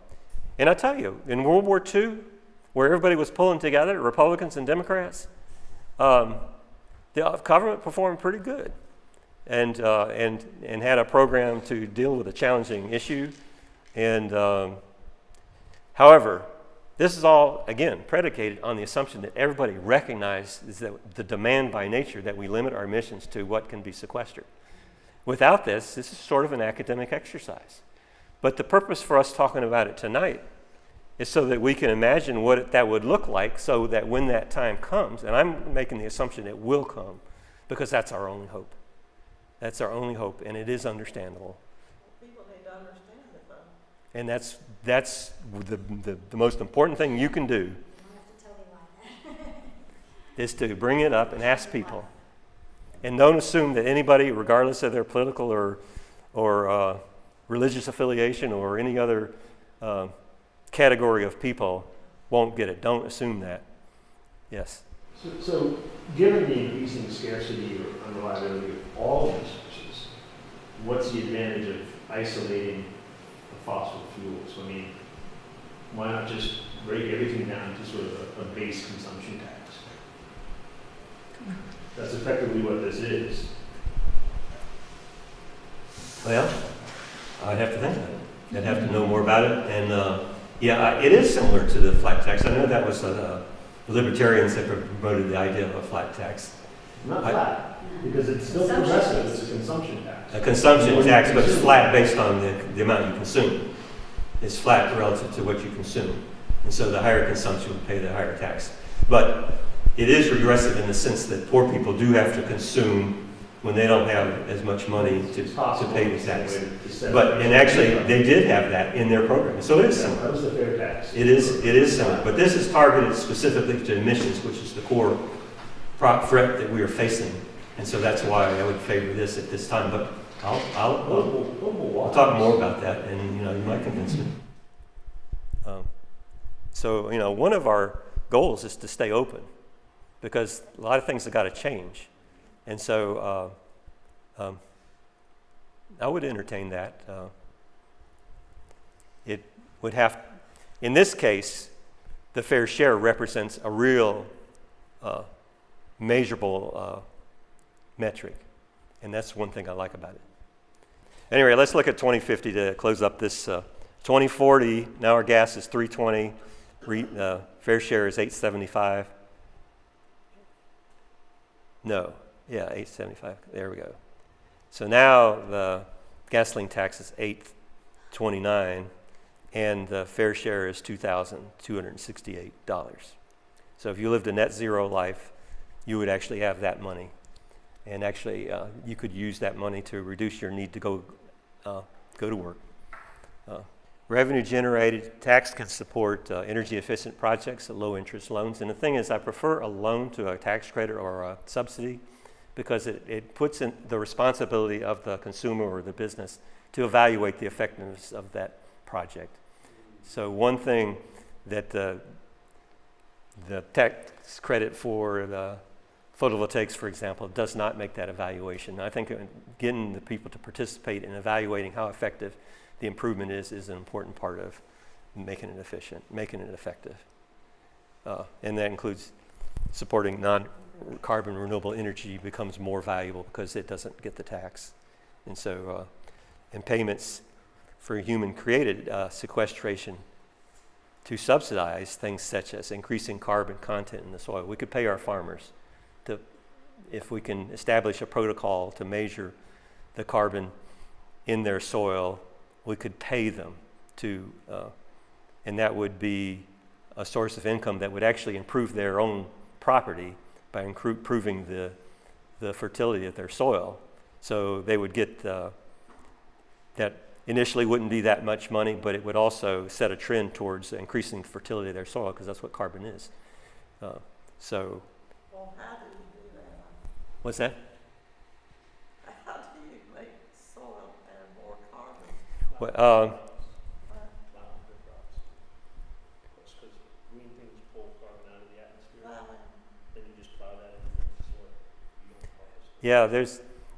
and I tell you, in World War II, where everybody was pulling together, Republicans and Democrats, the government performed pretty good and had a program to deal with a challenging issue. And however, this is all, again, predicated on the assumption that everybody recognizes that the demand by nature that we limit our emissions to what can be sequestered. Without this is sort of an academic exercise. But the purpose for us talking about it tonight is so that we can imagine what that would look like, so that when that time comes, and I'm making the assumption it will come, because that's our only hope. That's our only hope, and it is understandable. People need to understand it, though. And that's the most important thing you can do, is to bring it up and ask people. And don't assume that anybody, regardless of their political or religious affiliation or any other category of people, won't get it. Don't assume that. Yes? So given the increasing scarcity or unreliability of all of these sources, what's the advantage of isolating the fossil fuels? I mean, why not just break everything down to sort of a base consumption tax? That's effectively what this is. Well, I'd have to think about it. I'd have to know more about it. And it is similar to the flat tax. I know that was the libertarians that promoted the idea of a flat tax. Not flat, because it's still progressive, it's a consumption tax. A consumption tax, but it's flat based on the amount you consume. It's flat relative to what you consume. And so the higher consumption would pay the higher tax. But it is regressive in the sense that poor people do have to consume when they don't have as much money to pay the tax. And actually, they did have that in their program. So it is similar. That was the fair tax. It is similar. But this is targeted specifically to emissions, which is the core threat that we are facing. And so that's why I would favor this at this time. But I'll talk more about that, and you might convince me. So one of our goals is to stay open, because a lot of things have got to change. And so I would entertain that. It would have, in this case, the fair share represents a real measurable metric. And that's one thing I like about it. Anyway, let's look at 2050 to close up this. 2040, now our gas is $3.20, fair share is $8.75. No, yeah, $8.75. There we go. So now the gasoline tax is $8.29, and the fair share is $2,268. So if you lived a net zero life, you would actually have that money. And actually, you could use that money to reduce your need to go to work. Revenue generated tax can support energy efficient projects at low interest loans. And the thing is, I prefer a loan to a tax credit or a subsidy, because it puts in the responsibility of the consumer or the business to evaluate the effectiveness of that project. So one thing that the tax credit for the photovoltaics, for example, does not make that evaluation. I think getting the people to participate in evaluating how effective the improvement is an important part of making it efficient, making it effective. And that includes supporting non-carbon renewable energy becomes more valuable because it doesn't get the tax. And so, and payments for human-created sequestration to subsidize things such as increasing carbon content in the soil. We could pay our farmers if we can establish a protocol to measure the carbon in their soil. We could pay them to, and that would be a source of income that would actually improve their own property by improving the fertility of their soil. So they would get that initially wouldn't be that much money, but it would also set a trend towards increasing the fertility of their soil, because that's what carbon is. Well, how do you do that? What's that? How do you make soil and more carbon? Well, Because green things pull carbon out of the atmosphere, Plowing. then you just plow that into the soil. You don't harvest. yeah,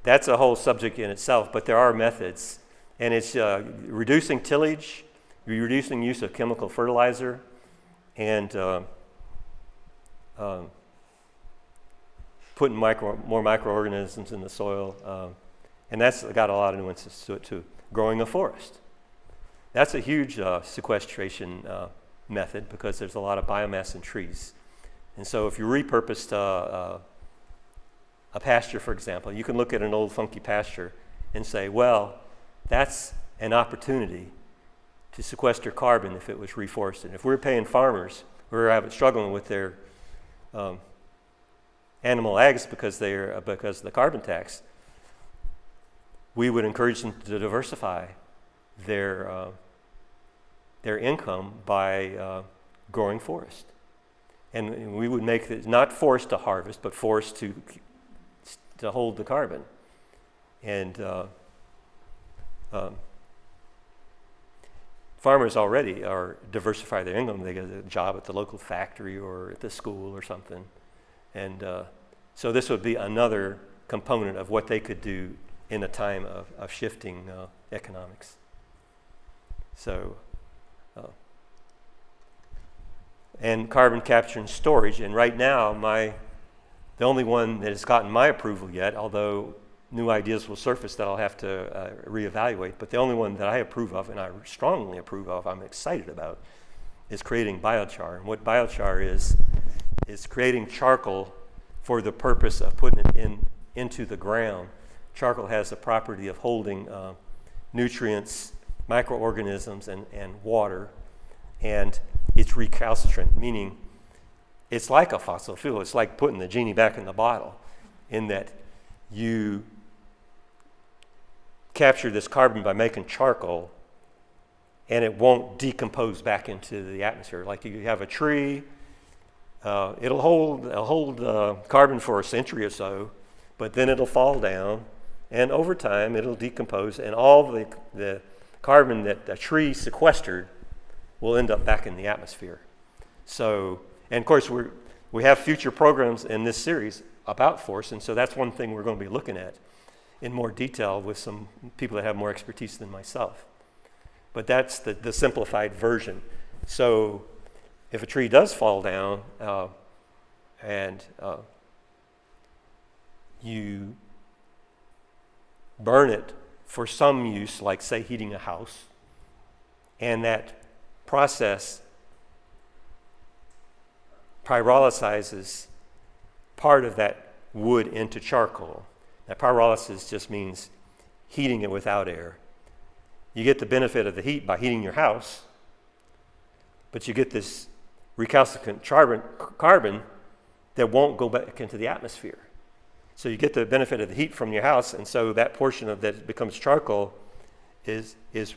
that's a whole subject in itself, but there are methods. And it's reducing tillage, reducing use of chemical fertilizer, and putting more microorganisms in the soil. And that's got a lot of nuances to it too. Growing a forest. That's a huge sequestration method, because there's a lot of biomass in trees. And so if you repurposed a pasture, for example, you can look at an old funky pasture and say, well, that's an opportunity to sequester carbon if it was reforested. If we're paying farmers who are struggling with their animal ags because of the carbon tax, we would encourage them to diversify their income by growing forest. And we would make it not forest to harvest, but forest to hold the carbon. And farmers already are diversify their income. They get a job at the local factory or at the school or something. And so this would be another component of what they could do in a time of shifting economics. So, and carbon capture and storage. And right now, the only one that has gotten my approval yet, although new ideas will surface that I'll have to reevaluate, but the only one that I approve of, and I strongly approve of, I'm excited about, is creating biochar. And what biochar is creating charcoal for the purpose of putting it into the ground. Charcoal has the property of holding nutrients, microorganisms, and water, and it's recalcitrant, meaning it's like a fossil fuel. It's like putting the genie back in the bottle, in that you capture this carbon by making charcoal, and it won't decompose back into the atmosphere. Like you have a tree, it'll hold carbon for a century or so, but then it'll fall down, and over time it'll decompose, and all the carbon that a tree sequestered will end up back in the atmosphere. So, and of course we have future programs in this series about forests, and so that's one thing we're going to be looking at in more detail with some people that have more expertise than myself. But that's the simplified version. So if a tree does fall down and you burn it for some use, like say heating a house, and that process pyrolyzes part of that wood into charcoal. Now, pyrolysis just means heating it without air. You get the benefit of the heat by heating your house, but you get this recalcitrant carbon that won't go back into the atmosphere. So you get the benefit of the heat from your house, and so that portion of that becomes charcoal is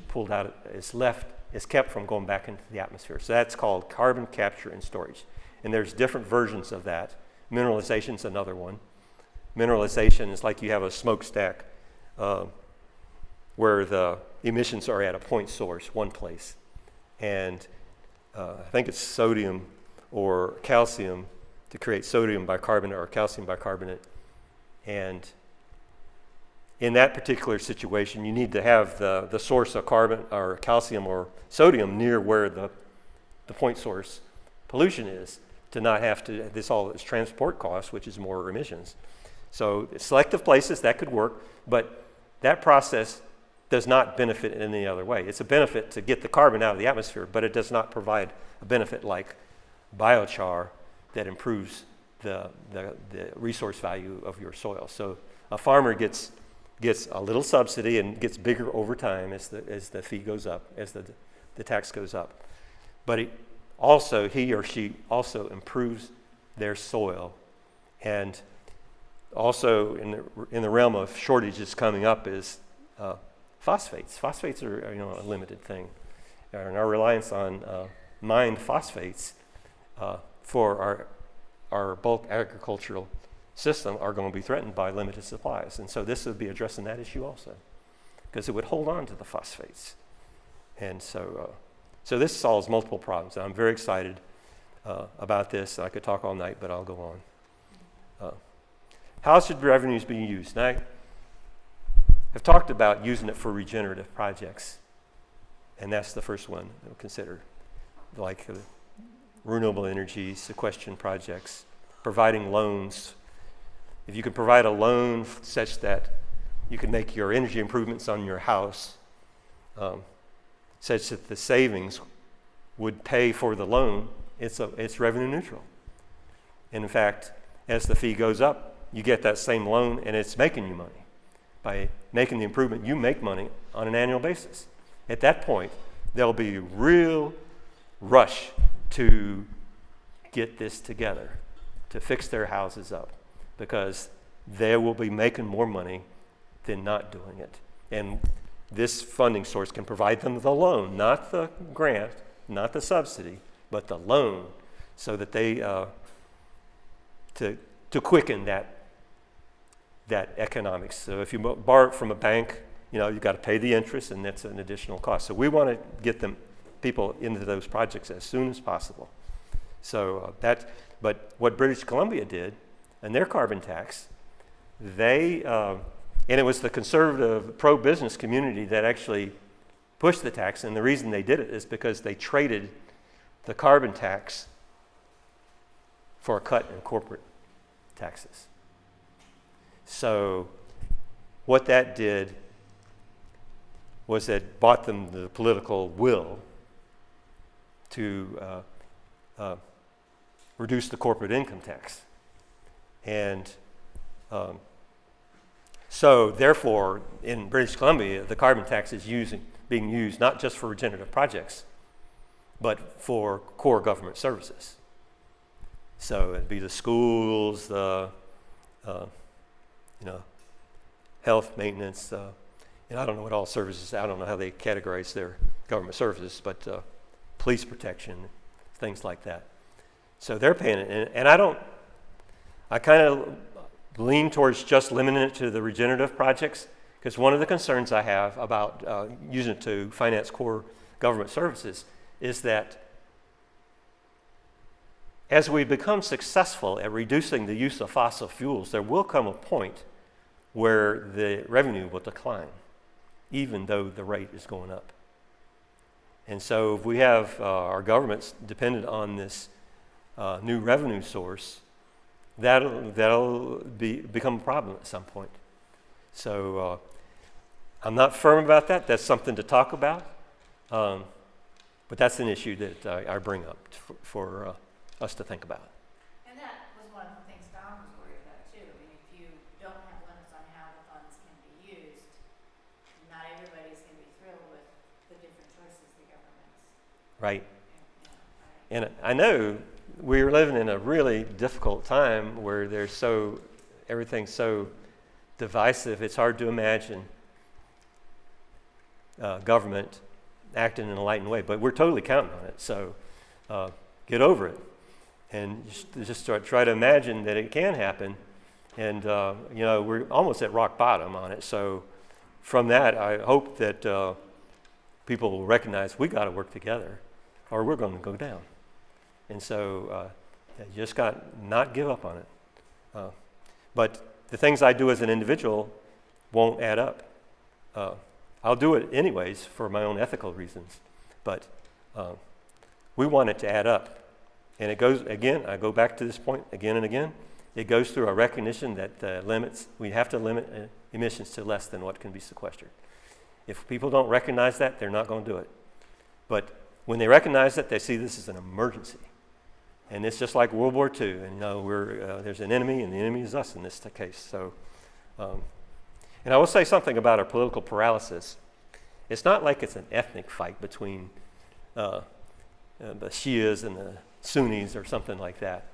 pulled out, is kept from going back into the atmosphere. So that's called carbon capture and storage. And there's different versions of that. Mineralization is another one. Mineralization is like you have a smokestack where the emissions are at a point source, one place. And I think it's sodium or calcium to create sodium bicarbonate or calcium bicarbonate. And in that particular situation, you need to have the source of carbon or calcium or sodium near where the point source pollution is, to not have to, this all is transport costs, which is more emissions. So selective places, that could work, but that process does not benefit in any other way. It's a benefit to get the carbon out of the atmosphere, but it does not provide a benefit like biochar that improves the resource value of your soil. So a farmer gets a little subsidy and gets bigger over time as the fee goes up, as the tax goes up. But he or she also improves their soil. And also in the realm of shortages coming up is phosphates. Phosphates are a limited thing. And our reliance on mined phosphates for our bulk agricultural system are going to be threatened by limited supplies. And so this would be addressing that issue also, because it would hold on to the phosphates. And so this solves multiple problems. And I'm very excited about this. I could talk all night, but I'll go on. How should revenues be used? Now, I've talked about using it for regenerative projects, and that's the first one we'll consider, like renewable energy, sequestration projects, providing loans. If you can provide a loan such that you can make your energy improvements on your house, such that the savings would pay for the loan, it's revenue neutral. And in fact, as the fee goes up, you get that same loan and it's making you money. By making the improvement, you make money on an annual basis. At that point, there'll be real rush to get this together, to fix their houses up, because they will be making more money than not doing it. And this funding source can provide them the loan, not the grant, not the subsidy, but the loan, so that they, to quicken that economics. So if you borrow it from a bank, you've got to pay the interest, and that's an additional cost. So we want to get people into those projects as soon as possible. So but what British Columbia did, and their carbon tax, and it was the conservative pro-business community that actually pushed the tax, and the reason they did it is because they traded the carbon tax for a cut in corporate taxes. So what that did was it bought them the political will to reduce the corporate income tax. And so therefore, in British Columbia, the carbon tax is being used not just for regenerative projects, but for core government services. So it'd be the schools, the health maintenance, and I don't know what all services, I don't know how they categorize their government services, but police protection, things like that. So they're paying it, and I kind of lean towards just limiting it to the regenerative projects, because one of the concerns I have about using it to finance core government services is that as we become successful at reducing the use of fossil fuels, there will come a point where the revenue will decline, even though the rate is going up. And so if we have our governments dependent on this new revenue source, that'll become a problem at some point. So I'm not firm about that. That's something to talk about. But that's an issue that I bring up for us to think about. And that was one of the things Don was worried about too. I mean, if you don't have limits on how the funds can be used, not everybody's going to be thrilled with the different choices the government's. Right. You know, And I know we're living in a really difficult time where everything's so divisive. It's hard to imagine government acting in a enlightened way, but we're totally counting on it. So get over it, and just try to imagine that it can happen. And we're almost at rock bottom on it. So from that, I hope that people will recognize we got to work together, or we're going to go down. And so you just got not give up on it. But the things I do as an individual won't add up. I'll do it anyways for my own ethical reasons, but we want it to add up. And it goes, again, I go back to this point again and again, it goes through a recognition that we have to limit emissions to less than what can be sequestered. If people don't recognize that, they're not going to do it. But when they recognize that, they see this as an emergency. And it's just like World War II, and there's an enemy, and the enemy is us in this case. So, and I will say something about our political paralysis. It's not like it's an ethnic fight between the Shias and the Sunnis or something like that.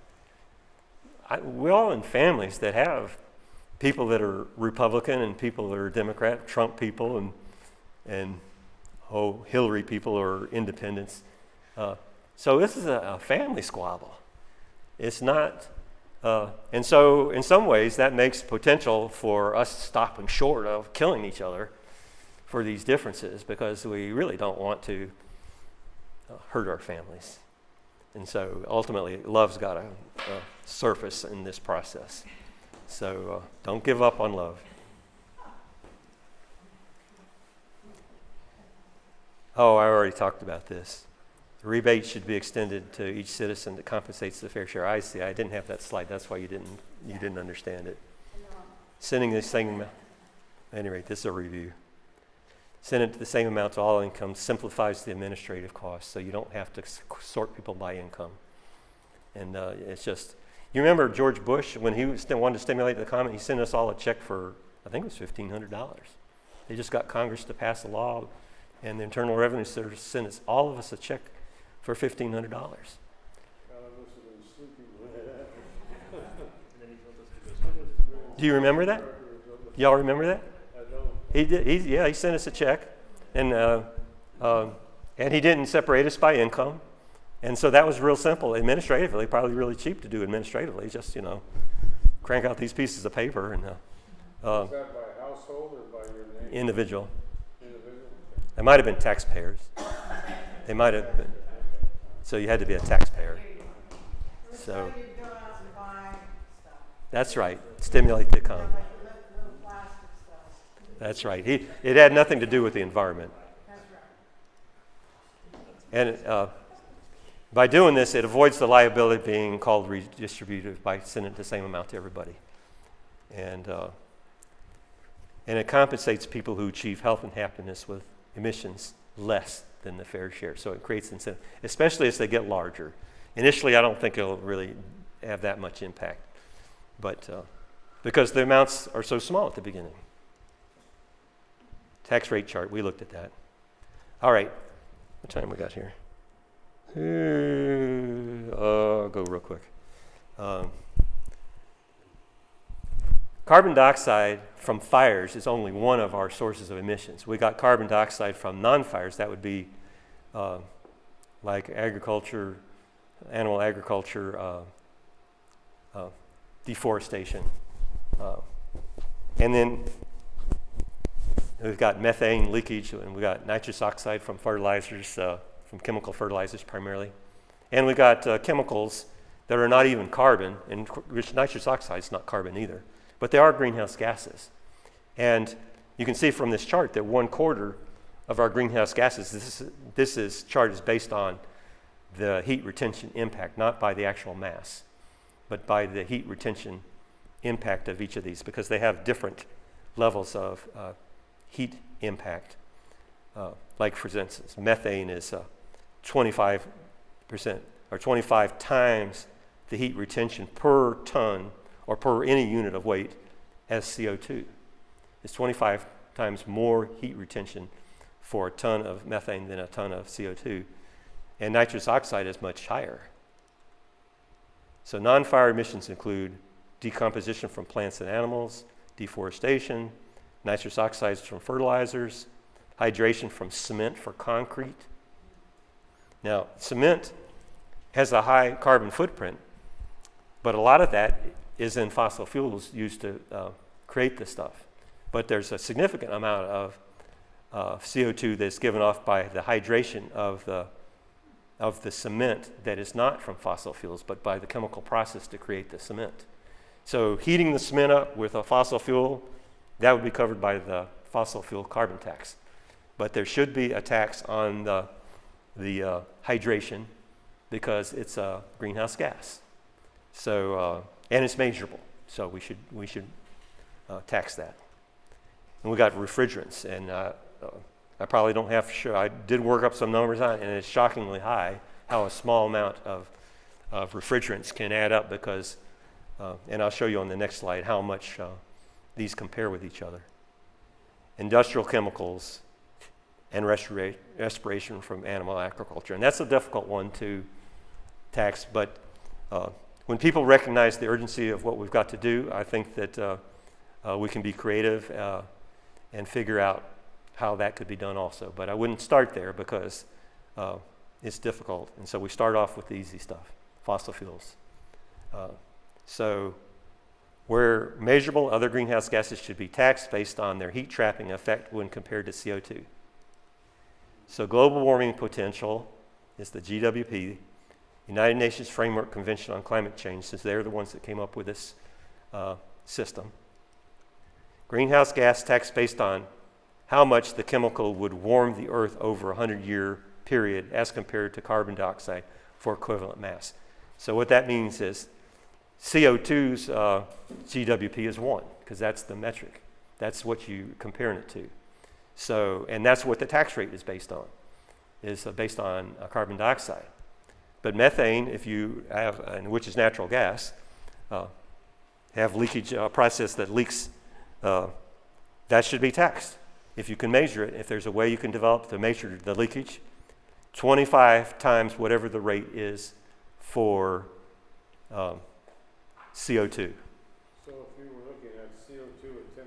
We're all in families that have people that are Republican and people that are Democrat, Trump people and Hillary people or independents. So this is a family squabble. It's not, and so in some ways that makes potential for us stopping short of killing each other for these differences, because we really don't want to hurt our families. And so ultimately love's got to surface in this process. So don't give up on love. Oh, I already talked about this. The rebate should be extended to each citizen that compensates the fair share. I see. I didn't have that slide. That's why you didn't understand it. Sending the same, at any rate, this is a review. Send it to the same amount to all incomes simplifies the administrative costs, so you don't have to sort people by income. And it's just, you remember George Bush, when he wanted to stimulate the economy, he sent us all a check for, I think it was $1,500. They just got Congress to pass a law And the Internal Revenue Service sent us, all of us, a check for $1,500. Do you remember that? Y'all remember that? He did. He sent us a check, and he didn't separate us by income, and so that was real simple administratively. Probably really cheap to do administratively. Just crank out these pieces of paper and. Is that by household or by your name? Individual. Individual? They might have been taxpayers. They might have been. So you had to be a taxpayer. So. You'd go out and buy stuff, That's right. Stimulate the economy. like little plastic stuff. That's right. It had nothing to do with the environment. That's right. And by doing this, it avoids the liability being called redistributive by sending the same amount to everybody. And it compensates people who achieve health and happiness with emissions less than the fair share. So it creates incentive, especially as they get larger. Initially, I don't think it'll really have that much impact, but because the amounts are so small at the beginning. Tax rate chart, we looked at that. All right, what time we got here? I'll go real quick. Carbon dioxide from fires is only one of our sources of emissions. We got carbon dioxide from non-fires. That would be like agriculture, animal agriculture, deforestation. And then we've got methane leakage, and we've got nitrous oxide from fertilizers, from chemical fertilizers primarily. And we've got chemicals that are not even carbon, and which nitrous oxide is not carbon either, but they are greenhouse gases. And you can see from this chart that 1/4 of our greenhouse gases, this chart is based on the heat retention impact, not by the actual mass, but by the heat retention impact of each of these, because they have different levels of heat impact. Like for instance, methane is 25% or 25 times the heat retention per ton or per any unit of weight as CO2. It's 25 times more heat retention for a ton of methane than a ton of CO2. And nitrous oxide is much higher. So non-fire emissions include decomposition from plants and animals, deforestation, nitrous oxides from fertilizers, hydration from cement for concrete. Now, cement has a high carbon footprint, but a lot of that is in fossil fuels used to create this stuff. But there's a significant amount of CO2 that's given off by the hydration of the cement that is not from fossil fuels, but by the chemical process to create the cement. So heating the cement up with a fossil fuel, that would be covered by the fossil fuel carbon tax. But there should be a tax on the hydration because it's a greenhouse gas. So and it's measurable, so we should tax that. And we got refrigerants, and I probably don't have to show. I did work up some numbers on it, and it's shockingly high how a small amount of refrigerants can add up because, and I'll show you on the next slide how much these compare with each other. Industrial chemicals and respiration from animal agriculture. And that's a difficult one to tax, but when people recognize the urgency of what we've got to do, I think that we can be creative and figure out how that could be done also. But I wouldn't start there because it's difficult. And so we start off with the easy stuff, fossil fuels. So where measurable, other greenhouse gases should be taxed based on their heat trapping effect when compared to CO2. So global warming potential is the GWP, United Nations Framework Convention on Climate Change, since they're the ones that came up with this system. Greenhouse gas tax based on how much the chemical would warm the earth over a 100-year period as compared to carbon dioxide for equivalent mass. So what that means is CO2's GWP is 1, because that's the metric. That's what you're comparing it to. So, and that's what the tax rate is based on, is based on carbon dioxide. But methane, if you have, which is natural gas, have leakage process that leaks, that should be taxed. if you can measure it, if there's a way you can develop to measure the leakage, 25 times whatever the rate is for CO2. So if you were looking at CO2 at $10,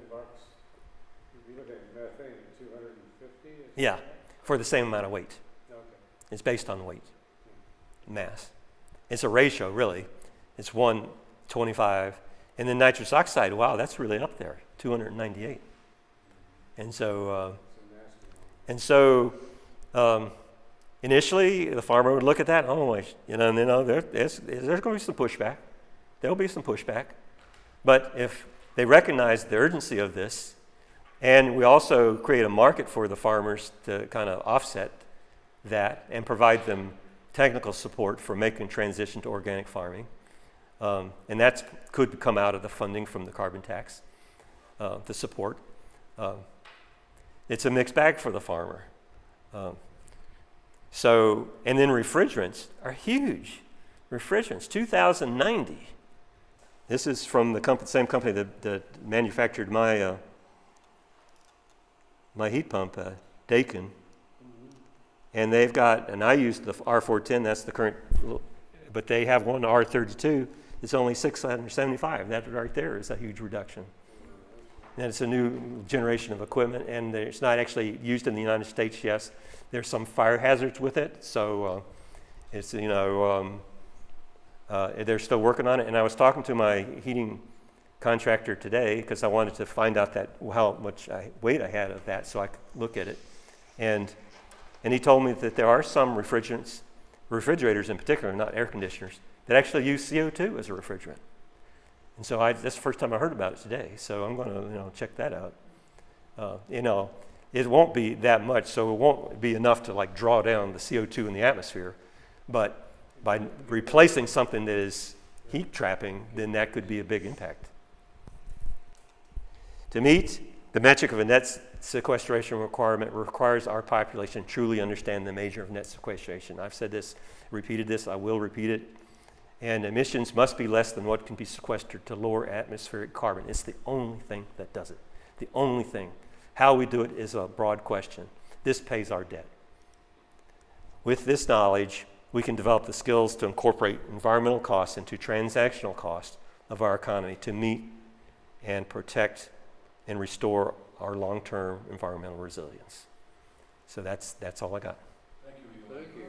you'd be looking at methane at 250? Yeah, for the same amount of weight. Okay. It's based on weight, mass. It's a ratio, really. It's 1:25. And then nitrous oxide, wow, that's really up there, 298. And so, initially, the farmer would look at that, there's going to be some pushback. There'll be some pushback. But if they recognize the urgency of this, and we also create a market for the farmers to kind of offset that and provide them technical support for making transition to organic farming. And that could come out of the funding from the carbon tax, the support. It's a mixed bag for the farmer. And then refrigerants are huge. Refrigerants, 2,090. This is from the same company that manufactured my heat pump, Dakin. And they've got, and I use the R410, that's the current, but they have one R32, it's only 675. That right there is a huge reduction. And it's a new generation of equipment, and it's not actually used in the United States yet. There's some fire hazards with it, so it's, they're still working on it. And I was talking to my heating contractor today because I wanted to find out how much weight I had of that so I could look at it. And he told me that there are some refrigerators in particular, not air conditioners, that actually use CO2 as a refrigerant. And so that's the first time I heard about it today. So I'm going to check that out. It won't be that much, so it won't be enough to draw down the CO2 in the atmosphere. But by replacing something that is heat trapping, then that could be a big impact. To meet the metric of a net sequestration requirement requires our population truly understand the measure of net sequestration. I've said this, repeated this, I will repeat it. And emissions must be less than what can be sequestered to lower atmospheric carbon. It's the only thing that does it. The only thing. How we do it is a broad question. This pays our debt. With this knowledge, we can develop the skills to incorporate environmental costs into transactional costs of our economy to meet and protect and restore our long-term environmental resilience. So that's all I got. Thank you, Eli. Thank you.